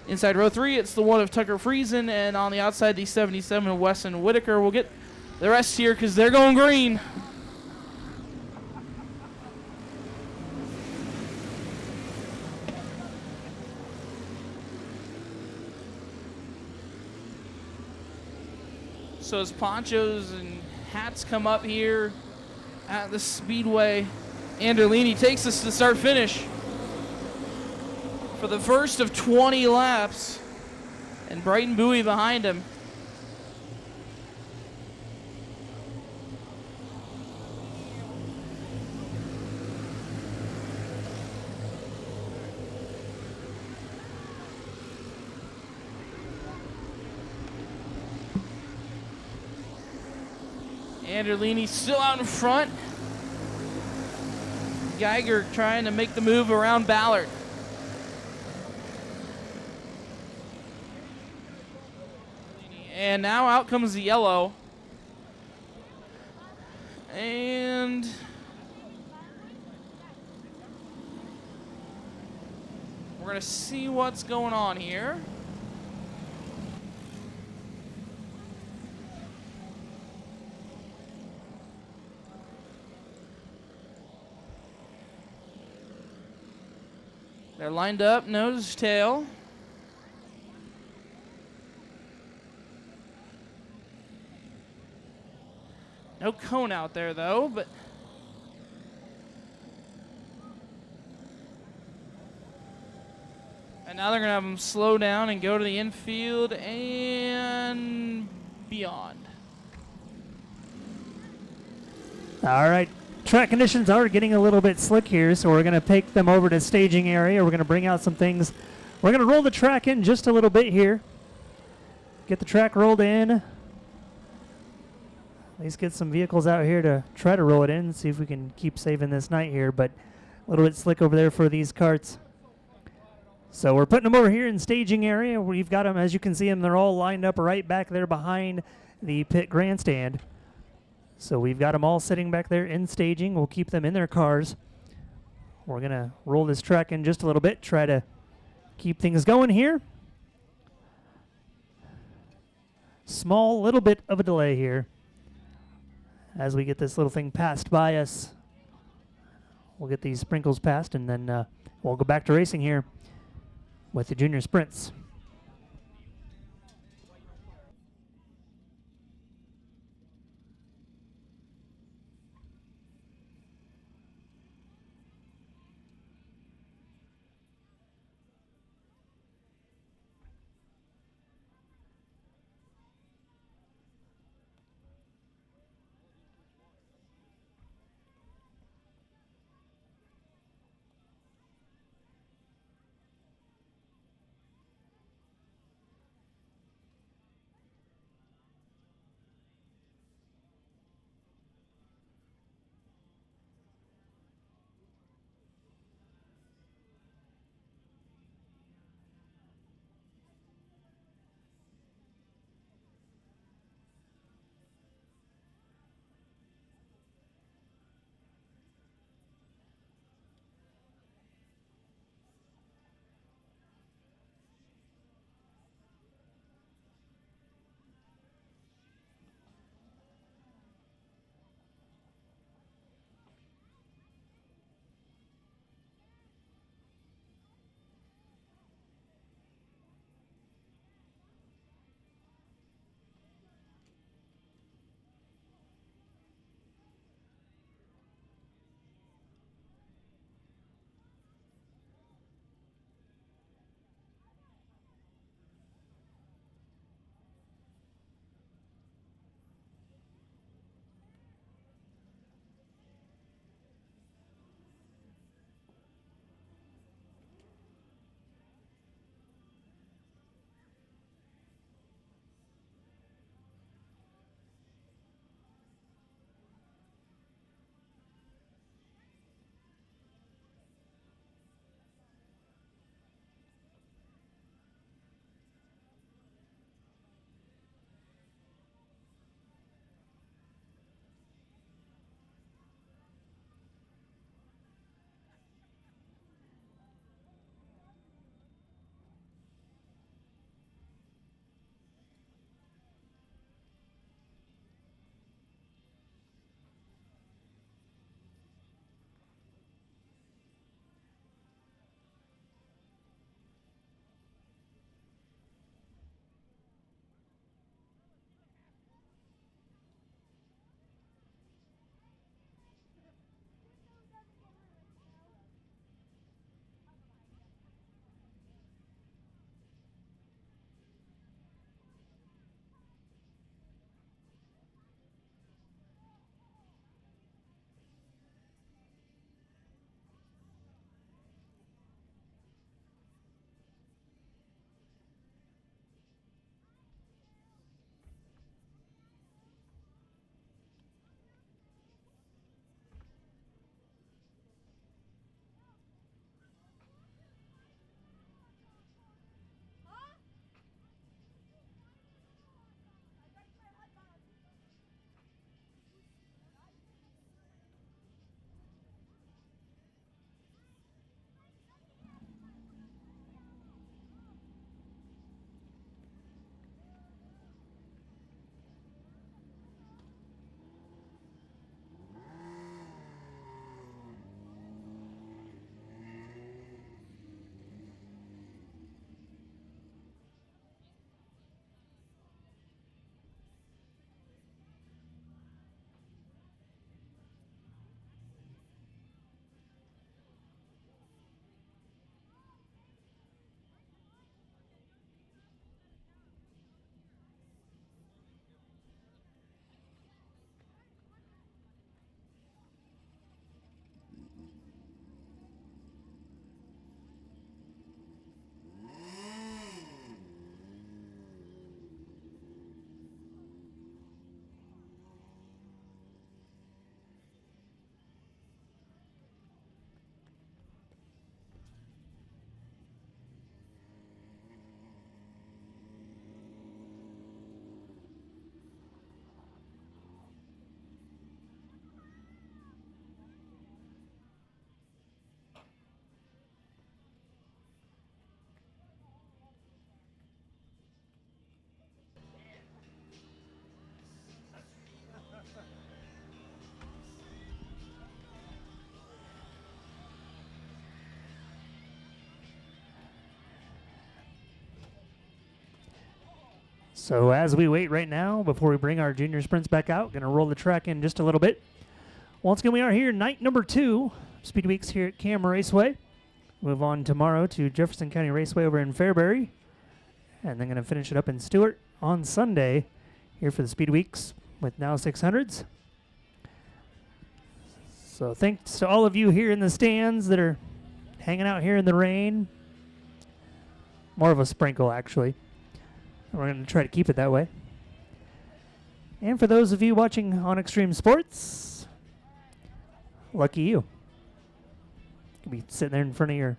Inside row 3, it's the 1 of Tucker Friesen. And on the outside, the 77 of Wesson Whitaker. We'll get the rest here because they're going green. So as ponchos and hats come up here at the Speedway, Anderlini takes us to start finish for the first of 20 laps, and Brighton Bowie behind him. Anderlini still out in front. Geiger trying to make the move around Ballard. And now out comes the yellow. And we're going to see what's going on here. They're lined up, nose, tail. No cone out there, though, but and now they're going to have them slow down and go to the infield and beyond. All right. Track conditions are getting a little bit slick here, so we're going to take them over to staging area. We're going to bring out some things. We're going to roll the track in just a little bit here. Get the track rolled in. At least get some vehicles out here to try to roll it in, see if we can keep saving this night here, but a little bit slick over there for these carts. So we're putting them over here in staging area. We've got them, as you can see them, they're all lined up right back there behind the pit grandstand. So we've got them all sitting back there in staging. We'll keep them in their cars. We're going to roll this track in just a little bit, try to keep things going here. Small little bit of a delay here as we get this little thing passed by us. We'll get these sprinkles passed, and then we'll go back to racing here with the junior sprints. So as we wait right now, before we bring our junior sprints back out, going to roll the track in just a little bit. Once again, we are here, night number 2, Speed Weeks here at KAM Raceway. Move on tomorrow to Jefferson County Raceway over in Fairbury. And then going to finish it up in Stewart on Sunday here for the Speed Weeks with Now 600s. So thanks to all of you here in the stands that are hanging out here in the rain. More of a sprinkle, actually. We're going to try to keep it that way. And for those of you watching on Extreme Sports, lucky you. You could be sitting there in front of your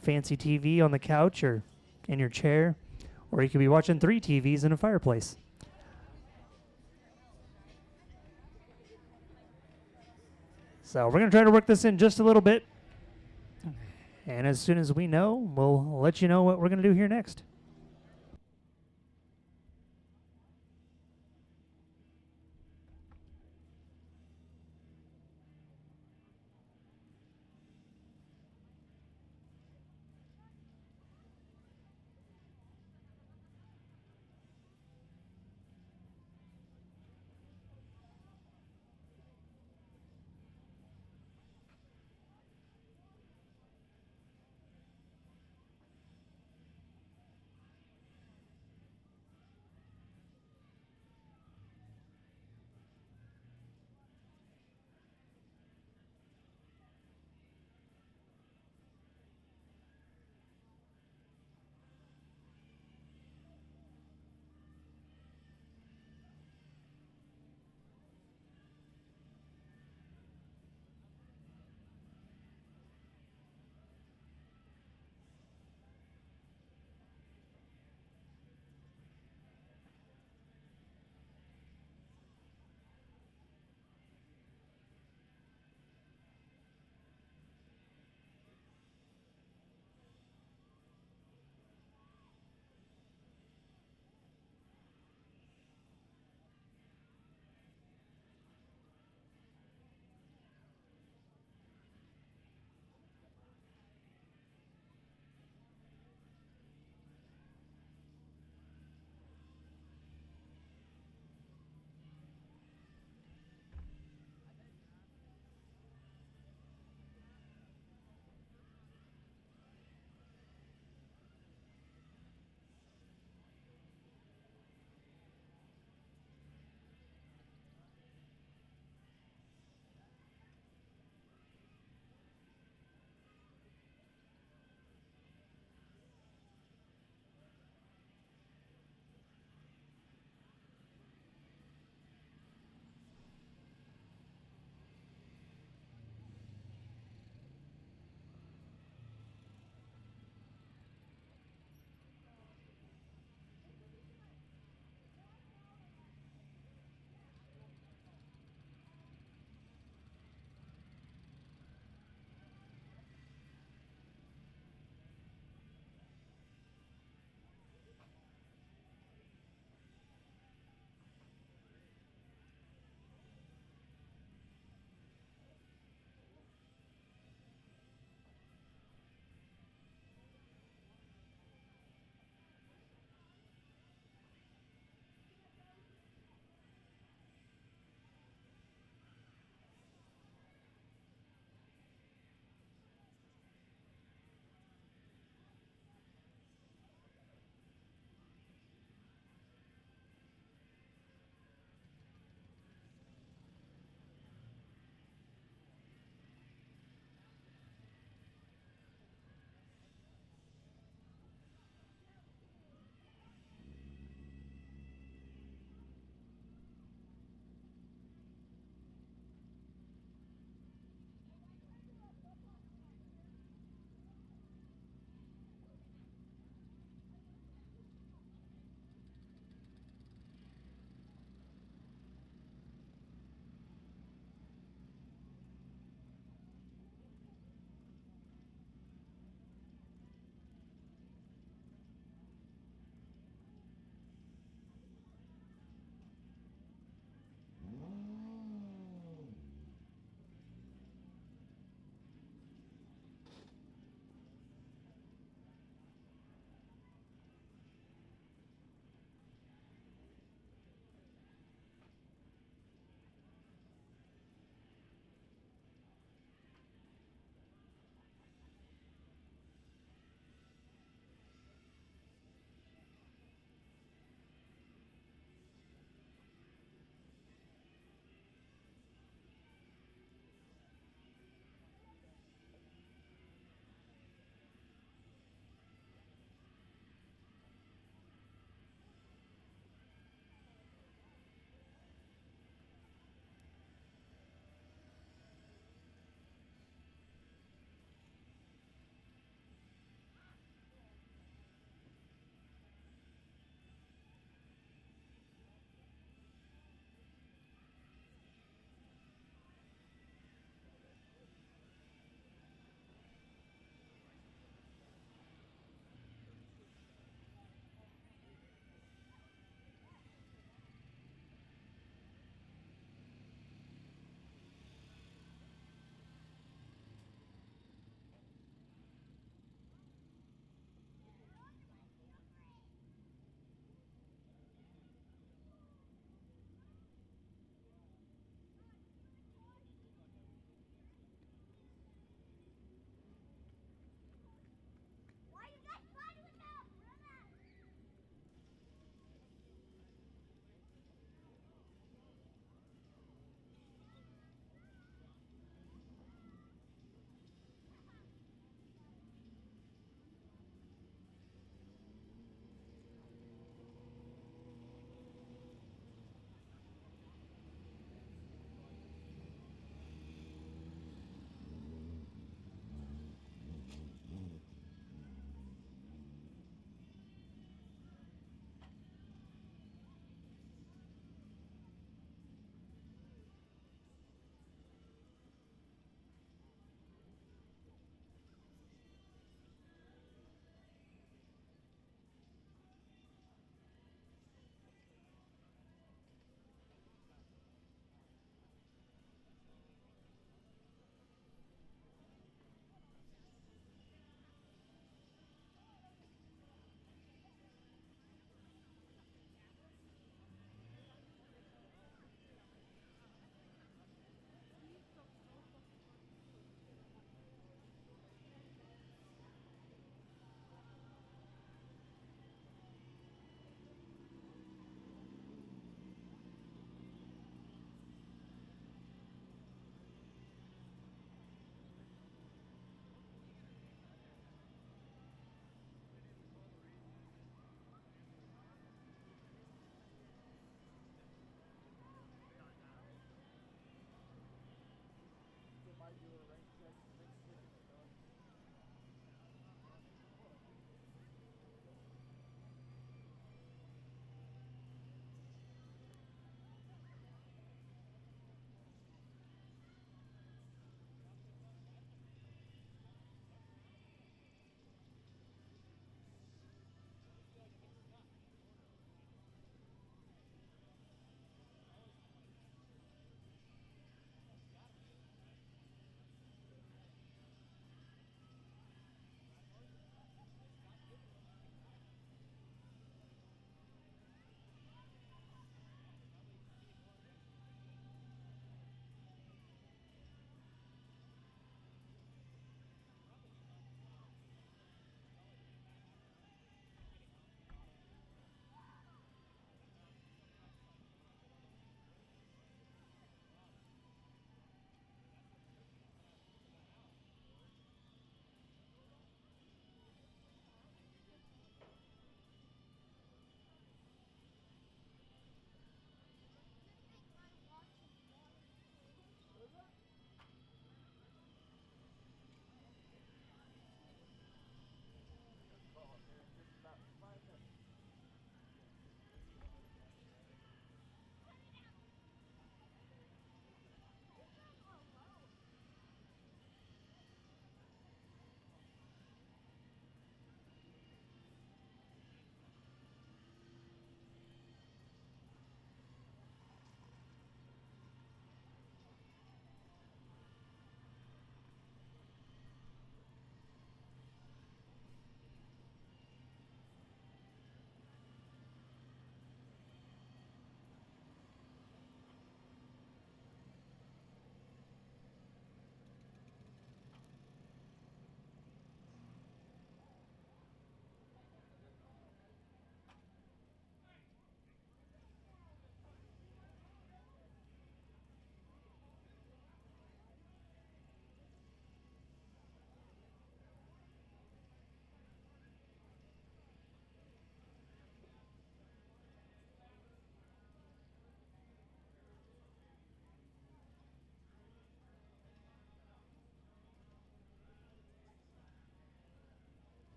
fancy TV on the couch or in your chair, or you could be watching 3 TVs in a fireplace. So we're going to try to work this in just a little bit. And as soon as we know, we'll let you know what we're going to do here next.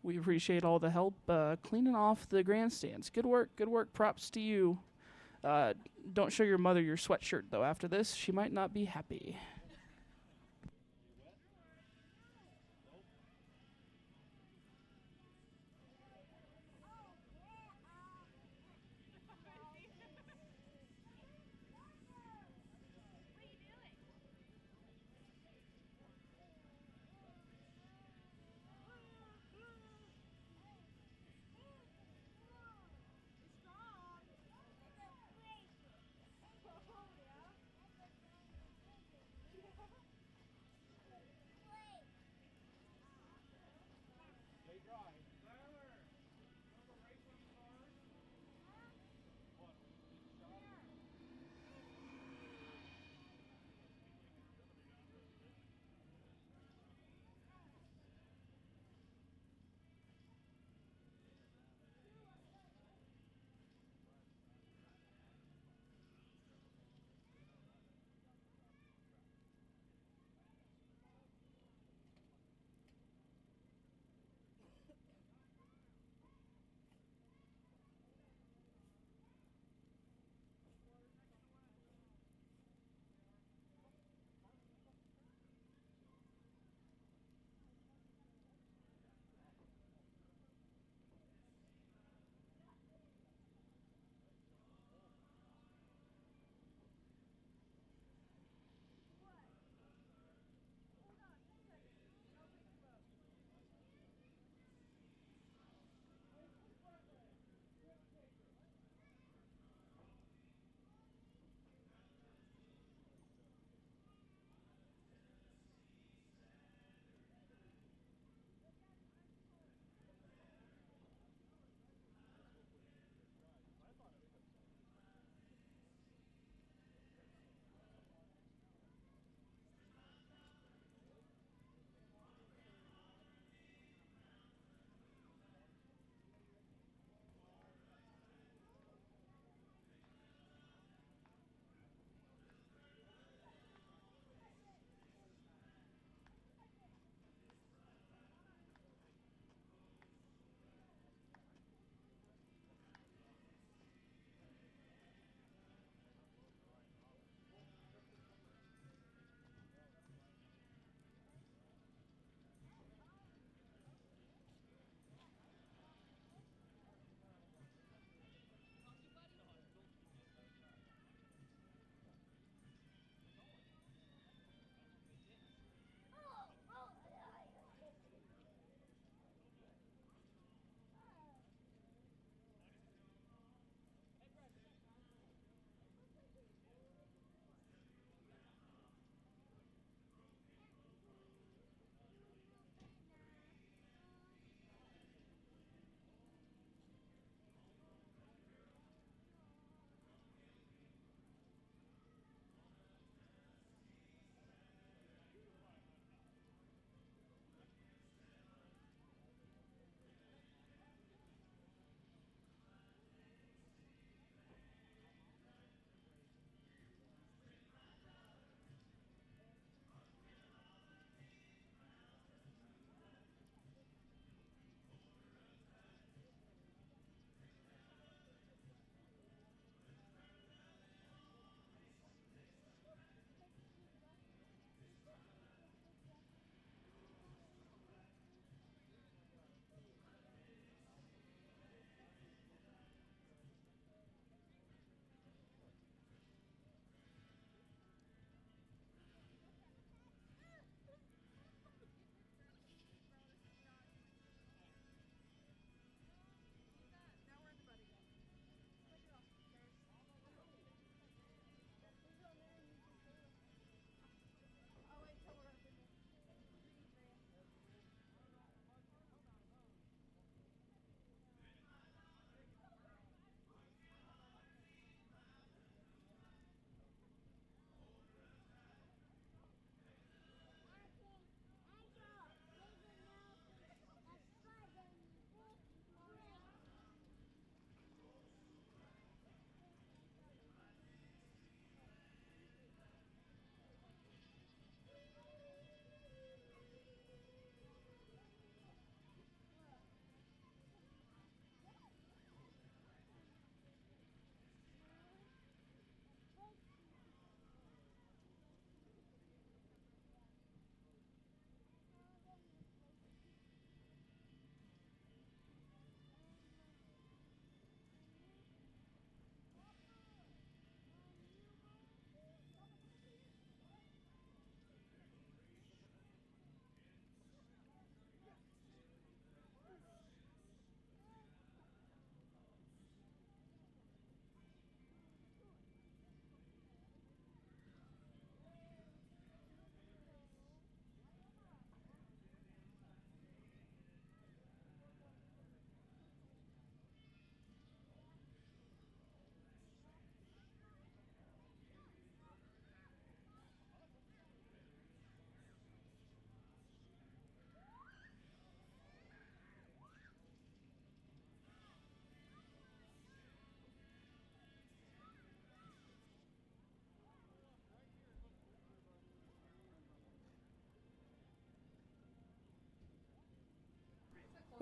We appreciate all the help cleaning off the grandstands. Good work, good work. Props to you. Don't show your mother your sweatshirt, though, after this. She might not be happy.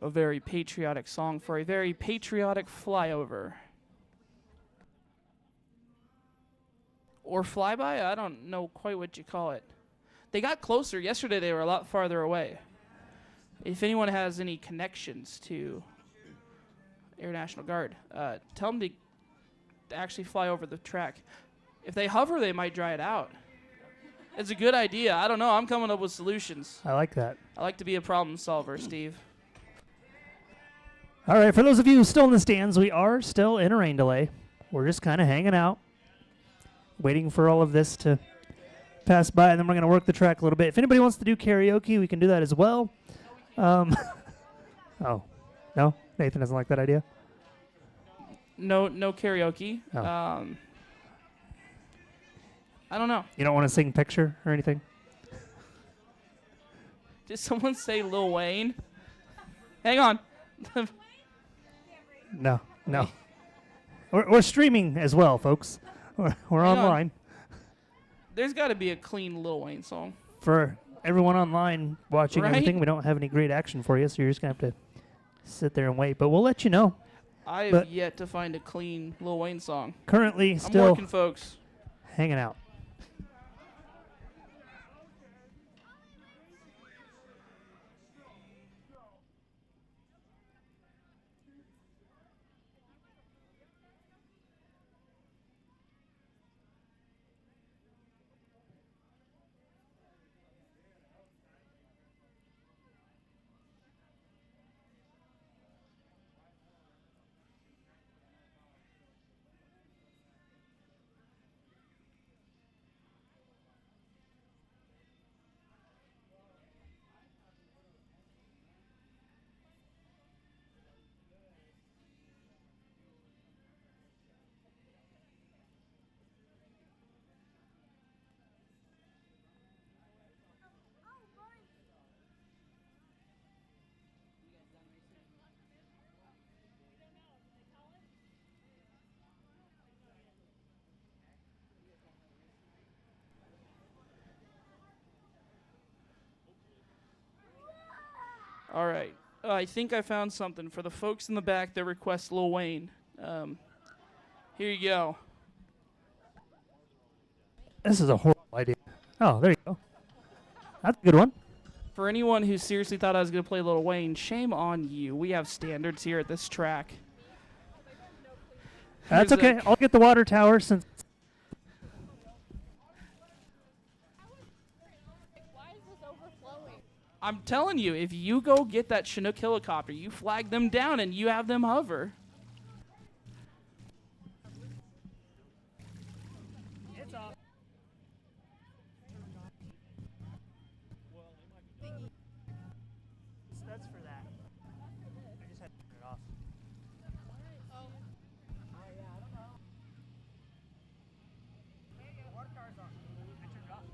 a very patriotic song for a very patriotic flyover. Or flyby? I don't know quite what you call it. They got closer. Yesterday they were a lot farther away. If anyone has any connections to Air National Guard, tell them to actually fly over the track. If they hover, they might dry it out. It's a good idea. I don't know. I'm coming up with solutions. I like that. I like to be a problem solver, Steve. All right, for those of you still in the stands, we are still in a rain delay. We're just kind of hanging out, waiting for all of this to pass by, and then we're going to work the track a little bit. If anybody wants to do karaoke, we can do that as well. Oh, no? Nathan doesn't like that idea? No karaoke. Oh. I don't know. You don't want to sing picture or anything? Did someone say Lil Wayne? Hang on. No. We're streaming as well, folks. We're Hang online. on. There's got to be a clean Lil Wayne song. For everyone online watching Right? everything, we don't have any great action for you, so you're just going to have to sit there and wait. But we'll let you know. I've yet to find a clean Lil Wayne song. Currently, I'm still working, folks. hanging out. All right. I think I found something for the folks in the back that request Lil Wayne. Here you go. This is a horrible idea. Oh, there you go. That's a good one. For anyone who seriously thought I was going to play Lil Wayne, shame on you. We have standards here at this track. That's Here's okay. I'll get the water tower since. I'm telling you, if you go get that Chinook helicopter, you flag them down and you have them hover. It's off. That's for that. I just had to turn it off. The water tower's on. I turned it off.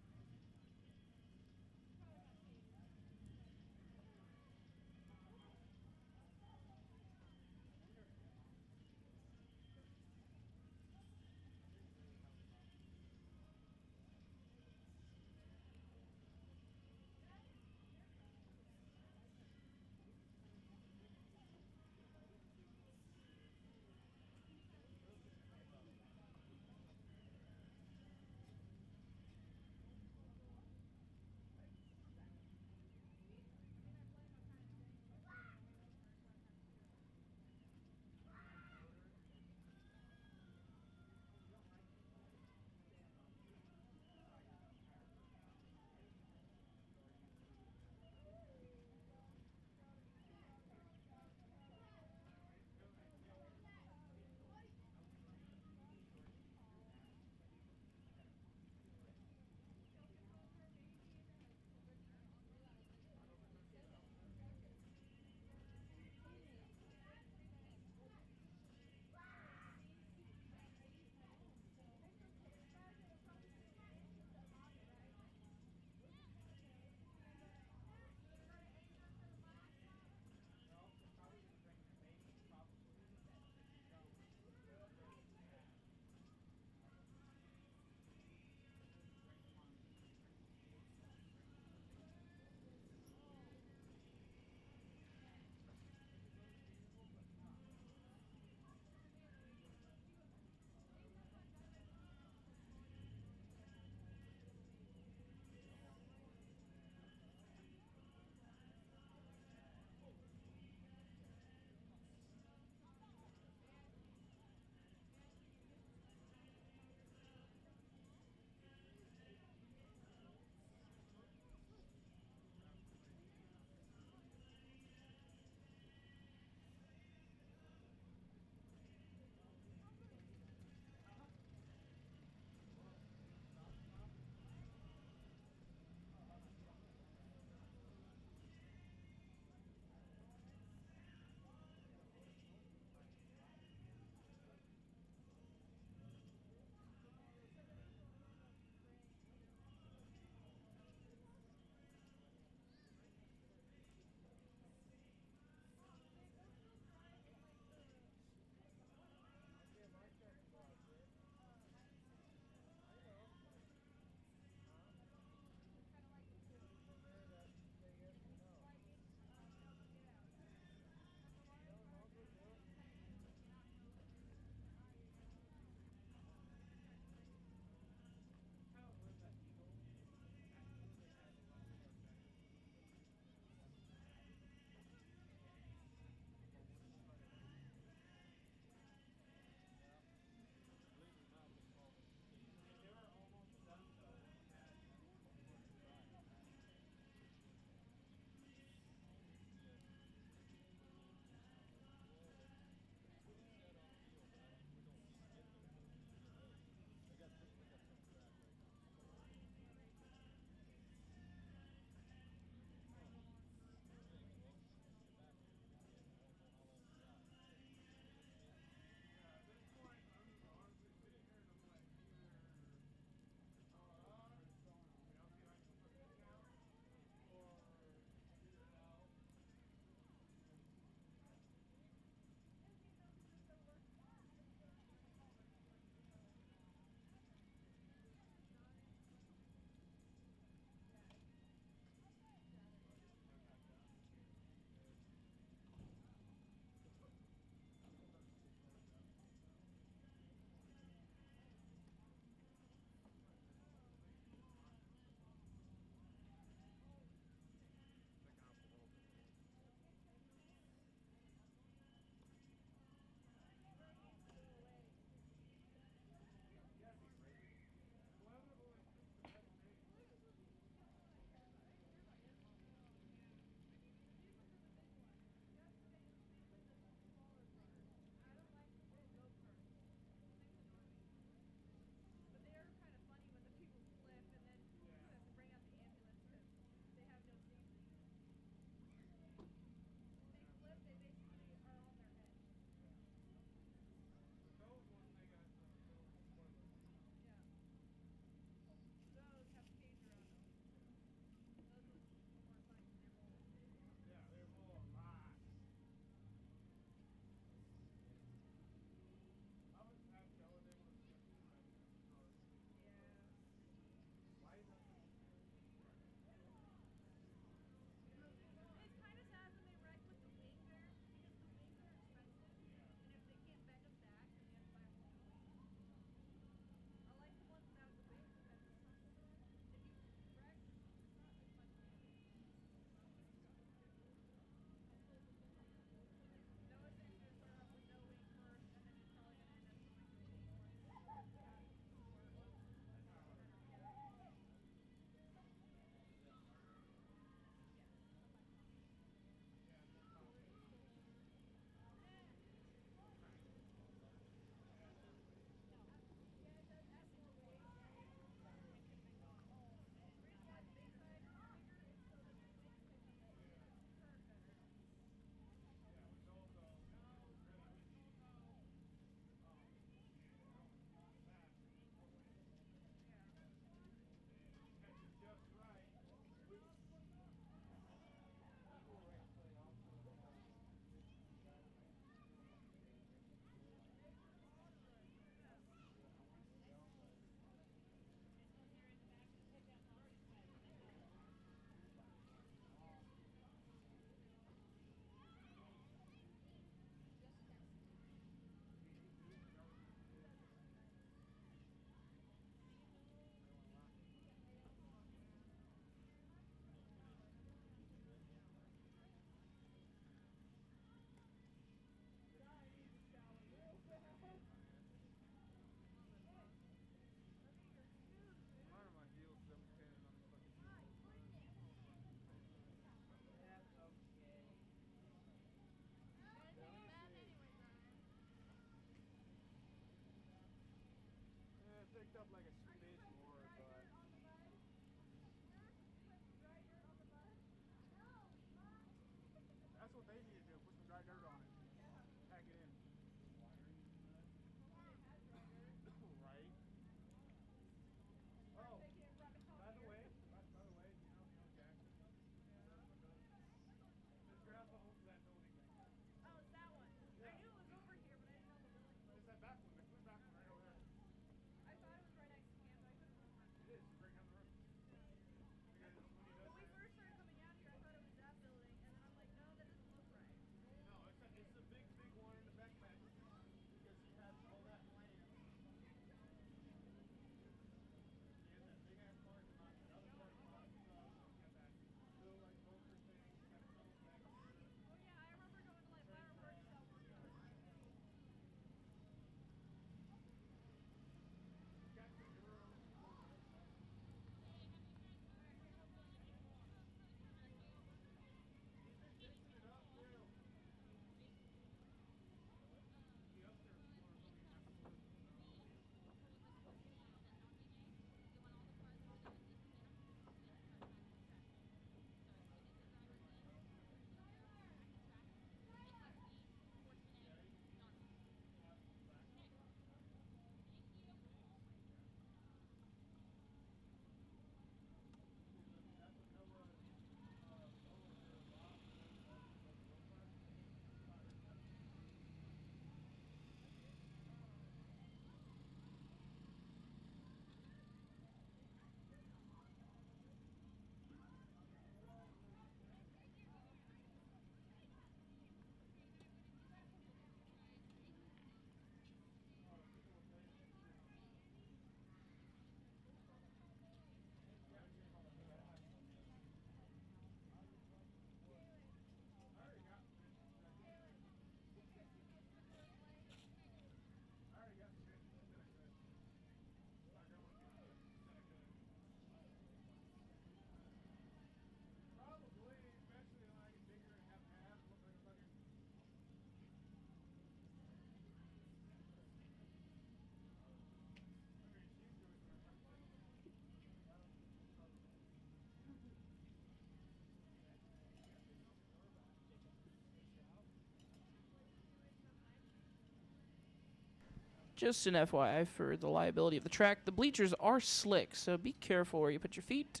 Just an FYI for the liability of the track, the bleachers are slick, so be careful where you put your feet.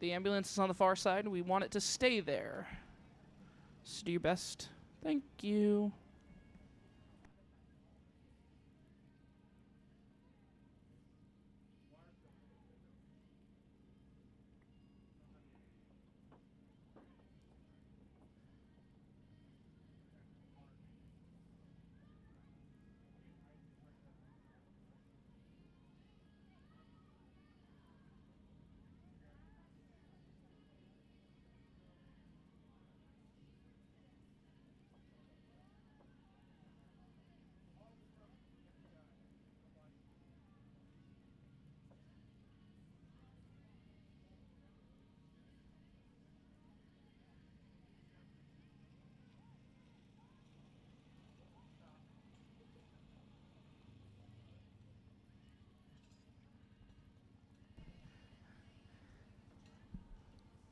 The ambulance is on the far side. We want it to stay there. So do your best. Thank you.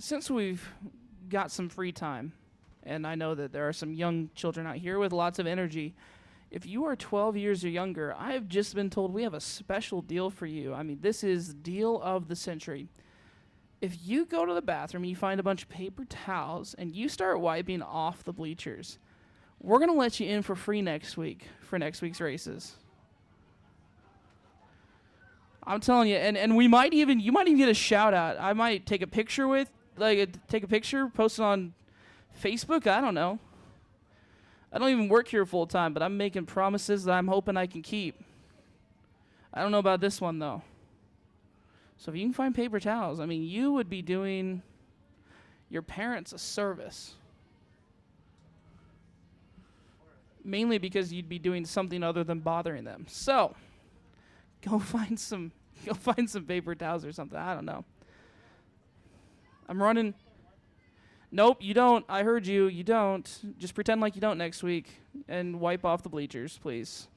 Since we've got some free time, and I know that there are some young children out here with lots of energy, if you are 12 years or younger, I have just been told we have a special deal for you. I mean, this is deal of the century. If you go to the bathroom and you find a bunch of paper towels and you start wiping off the bleachers, we're going to let you in for free next week for next week's races. I'm telling you, and you might even get a shout out. I might take a picture post it on Facebook. I don't know. I don't even work here full time, but I'm making promises that I'm hoping I can keep. I don't know about this one though. So if you can find paper towels, I mean, you would be doing your parents a service. Mainly because you'd be doing something other than bothering them. So go find some paper towels or something. I don't know. I'm running. Nope, you don't. I heard you. You don't. Just pretend like you don't next week and wipe off the bleachers, please.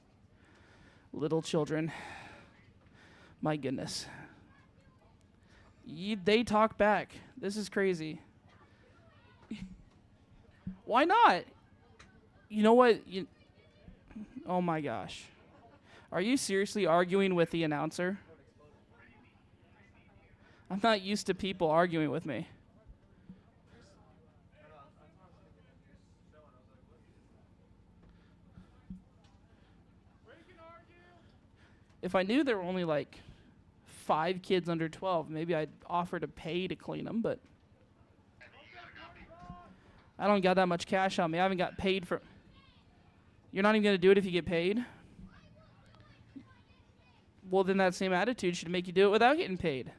Little children. My goodness. They talk back. This is crazy. Why not? You know what? Oh my gosh. Are you seriously arguing with the announcer? I'm not used to people arguing with me. If I knew there were only like 5 kids under 12, maybe I'd offer to pay to clean them, but I don't got that much cash on me. I haven't got paid for... You're not even going to do it if you get paid? Well, then that same attitude should make you do it without getting paid.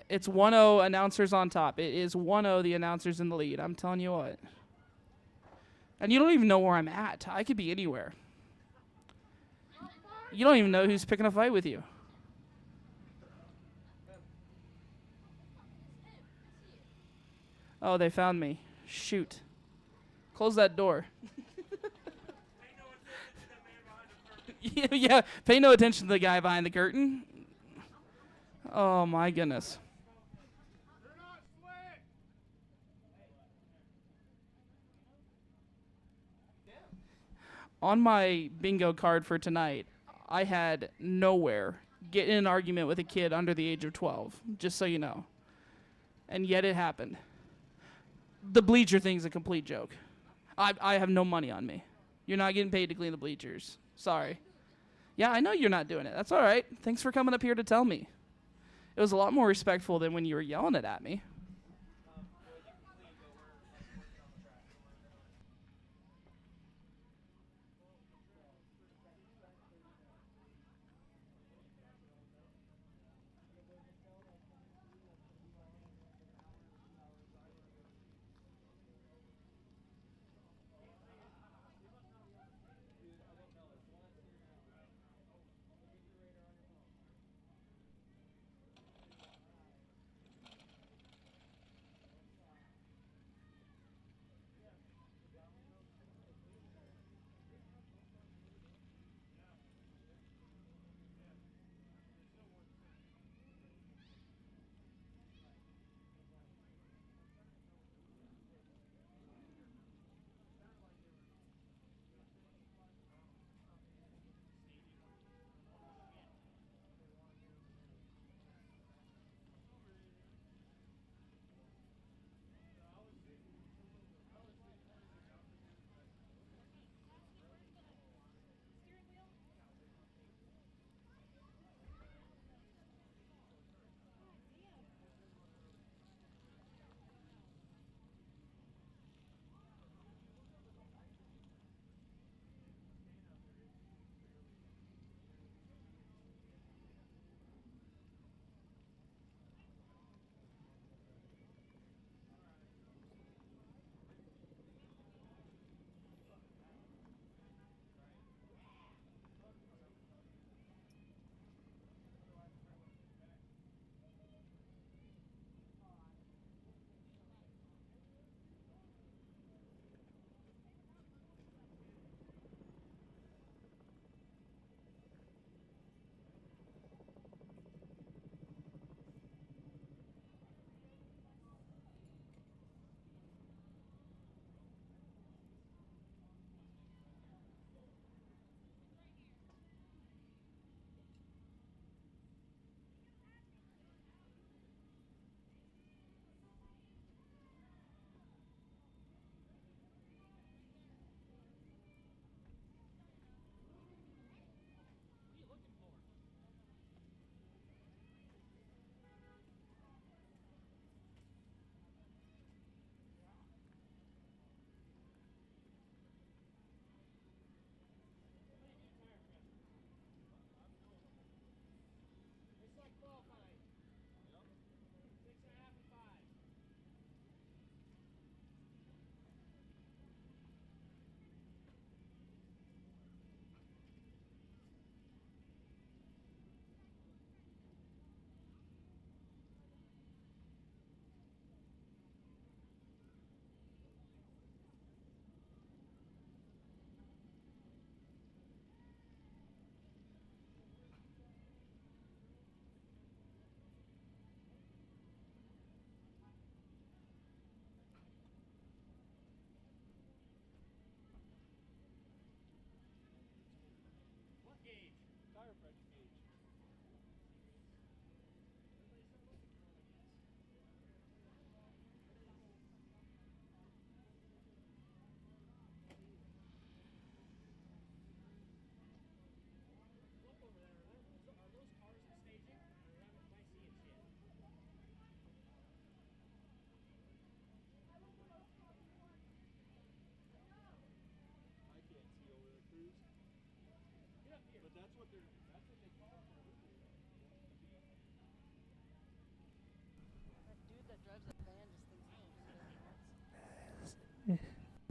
It's 1-0 announcers on top. It is 1-0 the announcers in the lead. I'm telling you what. And you don't even know where I'm at. I could be anywhere. You don't even know who's picking a fight with you. Oh, they found me. Shoot. Close that door. Yeah, pay no attention to the guy behind the curtain. Oh, my goodness. On my bingo card for tonight, I had nowhere get in an argument with a kid under the age of 12, just so you know. And yet it happened. The bleacher thing's a complete joke. I have no money on me. You're not getting paid to clean the bleachers. Sorry. Yeah, I know you're not doing it. That's all right. Thanks for coming up here to tell me. It was a lot more respectful than when you were yelling it at me.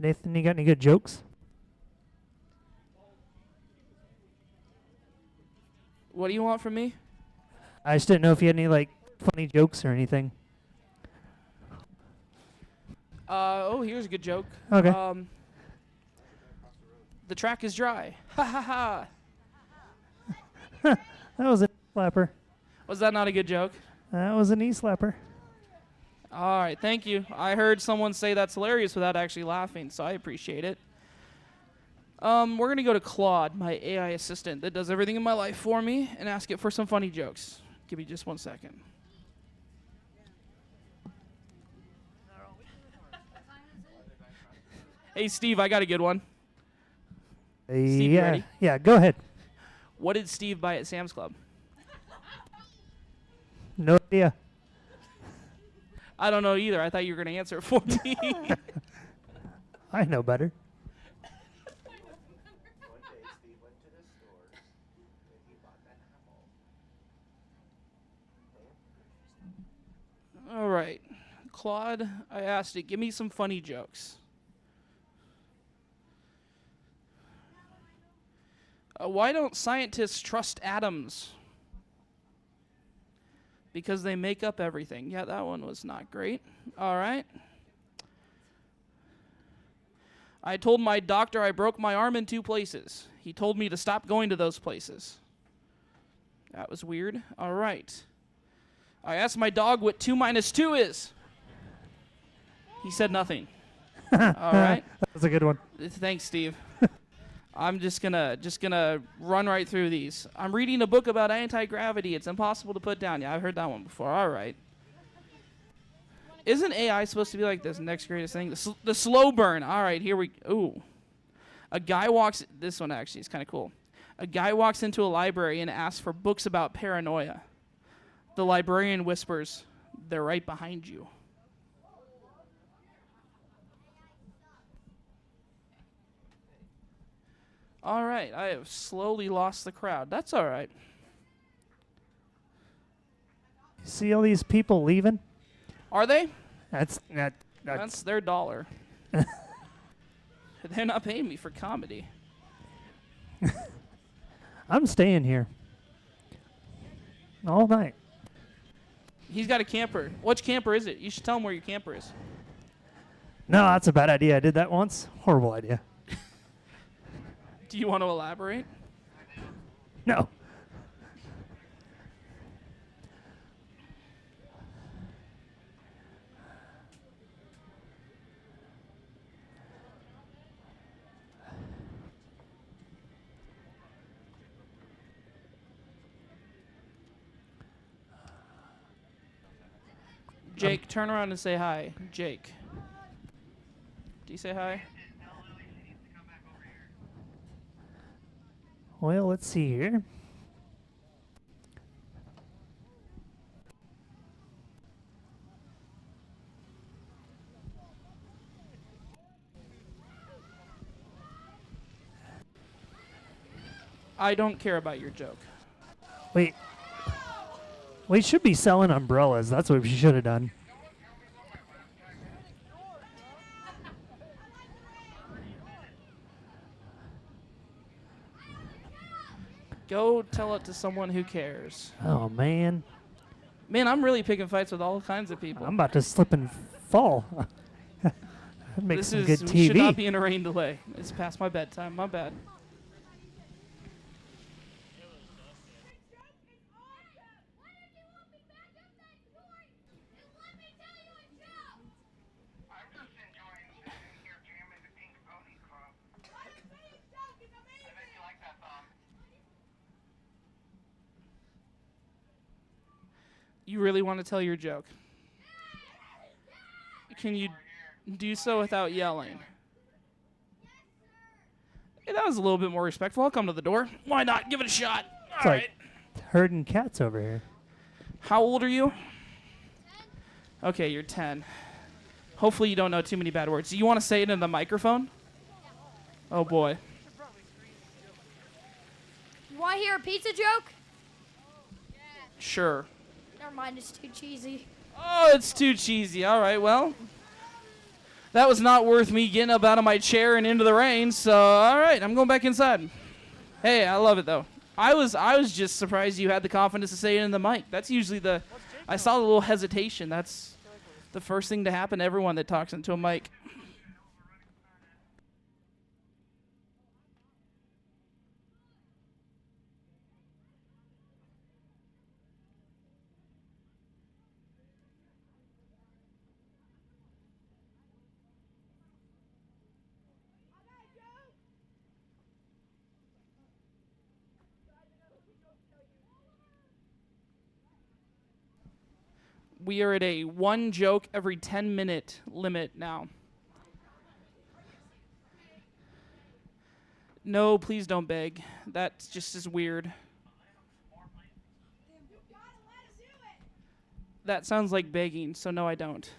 Nathan, you got any good jokes? What do you want from me? I just didn't know if you had any like funny jokes or anything. Oh, here's a good joke. Okay. The track is dry. Ha ha ha. That was a slapper. Was that not a good joke? That was a knee slapper. All right, thank you. I heard someone say that's hilarious without actually laughing, so I appreciate it. We're going to go to Claude, my AI assistant that does everything in my life for me, and ask it for some funny jokes. Give me just 1 second. Hey, Steve, I got a good one. Steve, you ready? Yeah, go ahead. What did Steve buy at Sam's Club? No idea. I don't know either. I thought you were going to answer it for me. I know better. All right. Claude, I asked it, give me some funny jokes. Why don't scientists trust atoms? Because they make up everything. Yeah, that one was not great. All right. I told my doctor I broke my arm in 2 places. He told me to stop going to those places. That was weird. All right. I asked my dog what 2 minus 2 is. He said nothing. All right. That was a good one. Thanks, Steve. I'm just gonna run right through these. I'm reading a book about anti-gravity. It's impossible to put down. Yeah, I've heard that one before. All right. Isn't AI supposed to be like this next greatest thing? The slow burn. All right, here we. Ooh. A guy walks. This one actually is kind of cool. A guy walks into a library and asks for books about paranoia. The librarian whispers, "They're right behind you." All right, I have slowly lost the crowd. That's all right. See all these people leaving? Are they? That's Their dollar. They're not paying me for comedy. I'm staying here all night. He's got a camper. Which camper is it? You should tell him where your camper is. No, that's a bad idea. I did that once. Horrible idea. Do you want to elaborate? No. Jake, turn around and say hi. Jake. Do you say hi? Well, let's see here. I don't care about your joke. Wait. We should be selling umbrellas. That's what we should have done. Go tell it to someone who cares. Oh, man. Man, I'm really picking fights with all kinds of people. I'm about to slip and fall. That'd make some good We should not TV. be in a rain delay. It's past my bedtime. My bad. You really want to tell your joke? Can you do so without yelling? Hey, that was a little bit more respectful. I'll come to the door. Why not? Give it a shot. It's All like right. herding cats over here. How old are you? Okay, you're 10. Hopefully you don't know too many bad words. Do you want to say it in the microphone? Oh, boy. You want to hear a pizza joke? Sure. Never mind, it's too cheesy. Oh, it's too cheesy. All right, well. That was not worth me getting up out of my chair and into the rain. So, all right, I'm going back inside. Hey, I love it though. I was just surprised you had the confidence to say it in the mic. That's usually I saw the little hesitation. That's the first thing to happen to everyone that talks into a mic. We are at a 1 joke every 10-minute limit now. No, please don't beg. That just is weird. That sounds like begging, so no, I don't.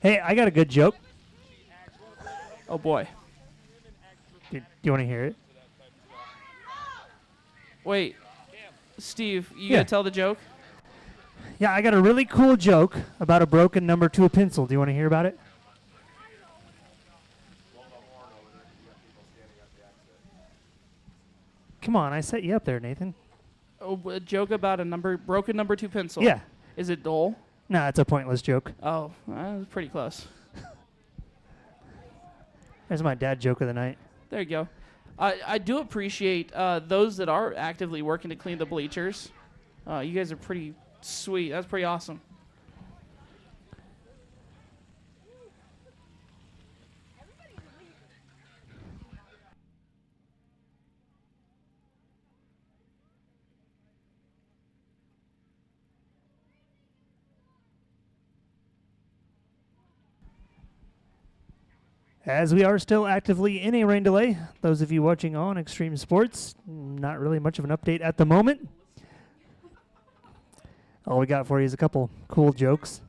Hey, I got a good joke. Oh boy. Do you want to hear it? Wait, Steve, you Yeah. gonna tell the joke? Yeah, I got a really cool joke about a broken number 2 pencil. Do you want to hear about it? Come on, I set you up there, Nathan. Oh, a joke about a broken number 2 pencil. Yeah. Is it dull? Nah, it's a pointless joke. Oh, that was pretty close. There's my dad joke of the night. There you go. I do appreciate those that are actively working to clean the bleachers. You guys are pretty sweet. That's pretty awesome. As we are still actively in a rain delay, those of you watching on Extreme Sports, not really much of an update at the moment. All we got for you is a couple cool jokes.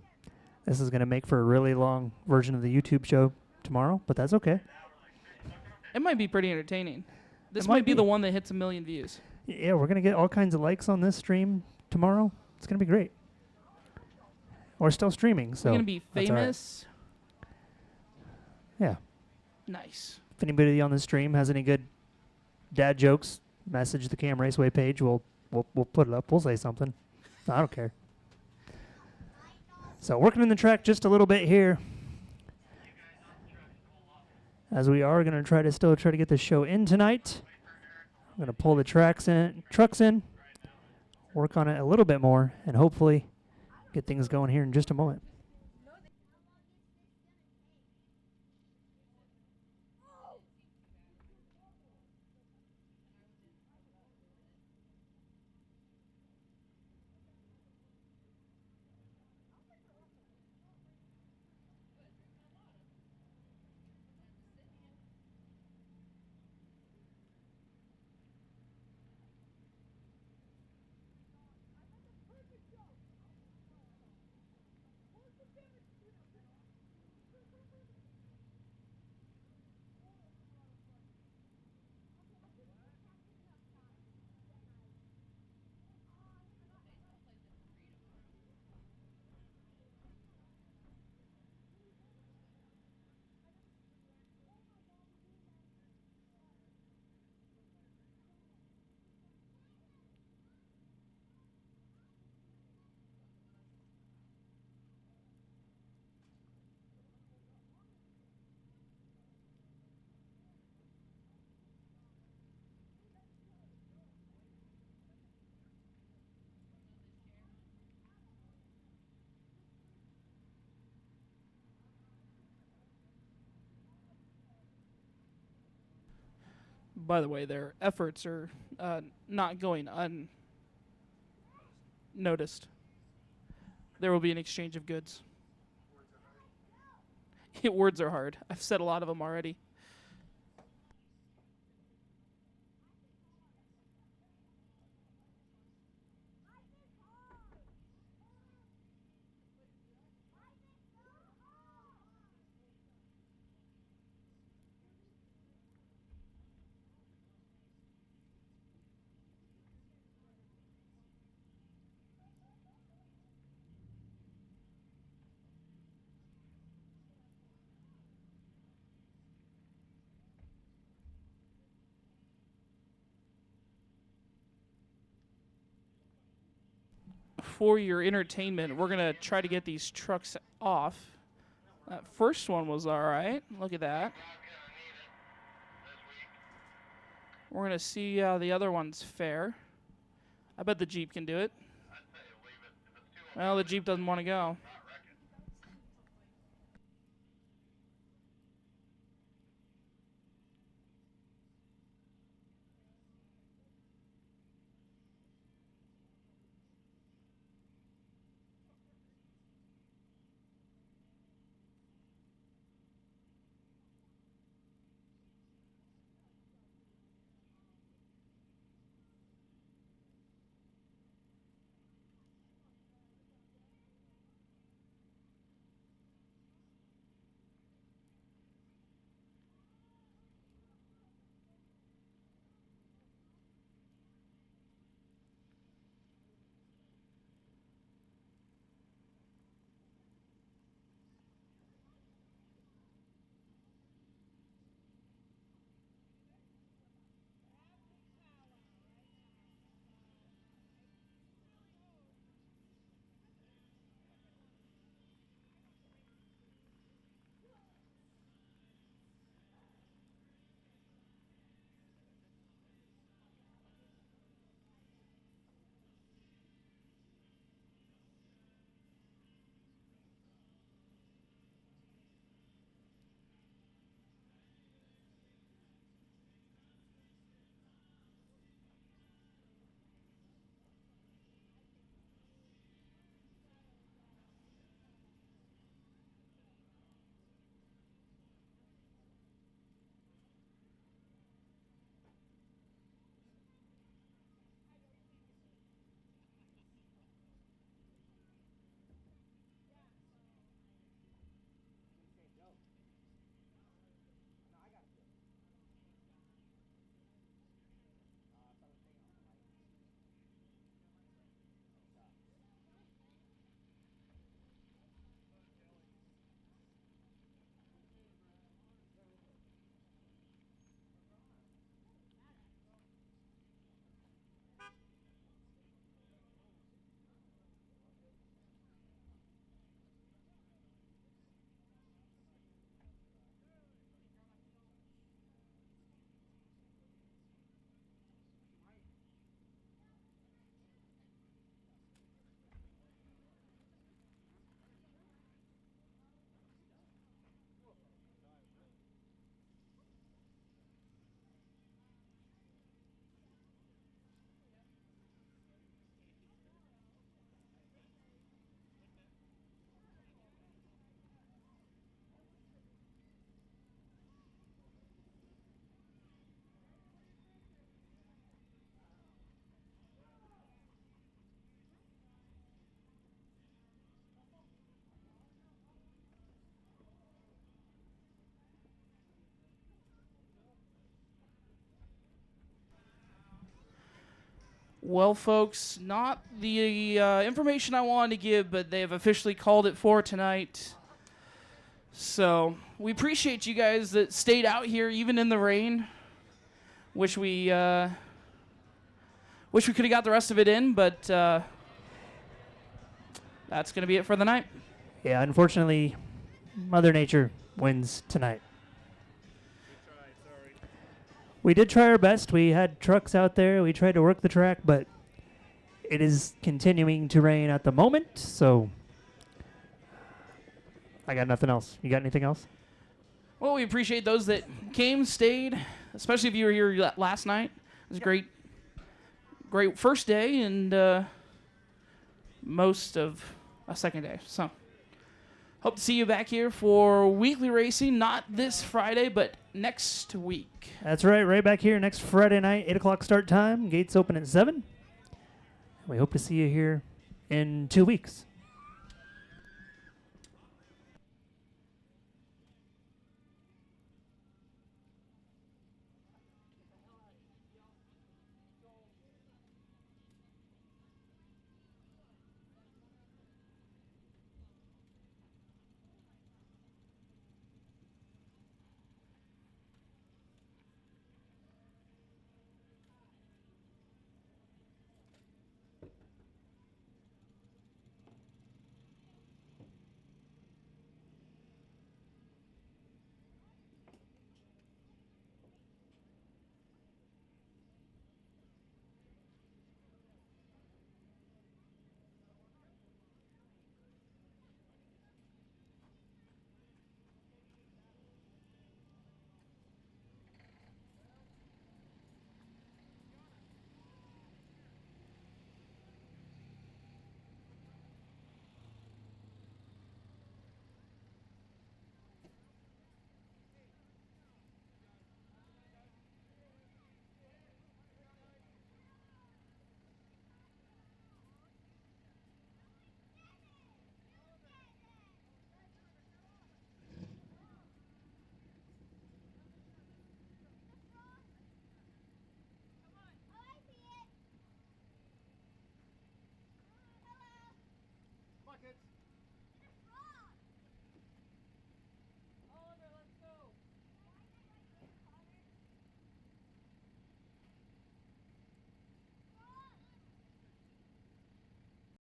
This is going to make for a really long version of the YouTube show tomorrow, but that's okay. It might be pretty entertaining. This It might might be be. the one that hits 1 million views. Yeah, we're going to get all kinds of likes on this stream tomorrow. It's going to be great. We're still streaming, so We're gonna be that's all right. famous. Yeah. Nice. If anybody on the stream has any good dad jokes, message the KAM Raceway page. We'll put it up. We'll say something. I don't care. So working in the track just a little bit here, as we are going to try to get the show in tonight. I'm going to pull the trucks in, work on it a little bit more, and hopefully get things going here in just a moment. By the way, their efforts are not going unnoticed. There will be an exchange of goods. Words are hard. I've said a lot of them already. for your entertainment, we're going to try to get these trucks off. That first one was all right. Look at that. We're going to see how the other ones fare. I bet the Jeep can do it. Well, the Jeep doesn't want to go. Well, folks, not the information I wanted to give, but they have officially called it for tonight. So we appreciate you guys that stayed out here even in the rain. Wish we could have got the rest of it in, but that's going to be it for the night. Yeah, unfortunately, Mother Nature wins tonight. We did try our best. We had trucks out there. We tried to work the track, but it is continuing to rain at the moment, so I got nothing else. You got anything else? Well, we appreciate those that came, stayed, especially if you were here last night. It was a great first day and most of a second day. So hope to see you back here for weekly racing, not this Friday, but next week. That's right back here next Friday night, 8 o'clock start time. Gates open at 7. We hope to see you here in 2 weeks.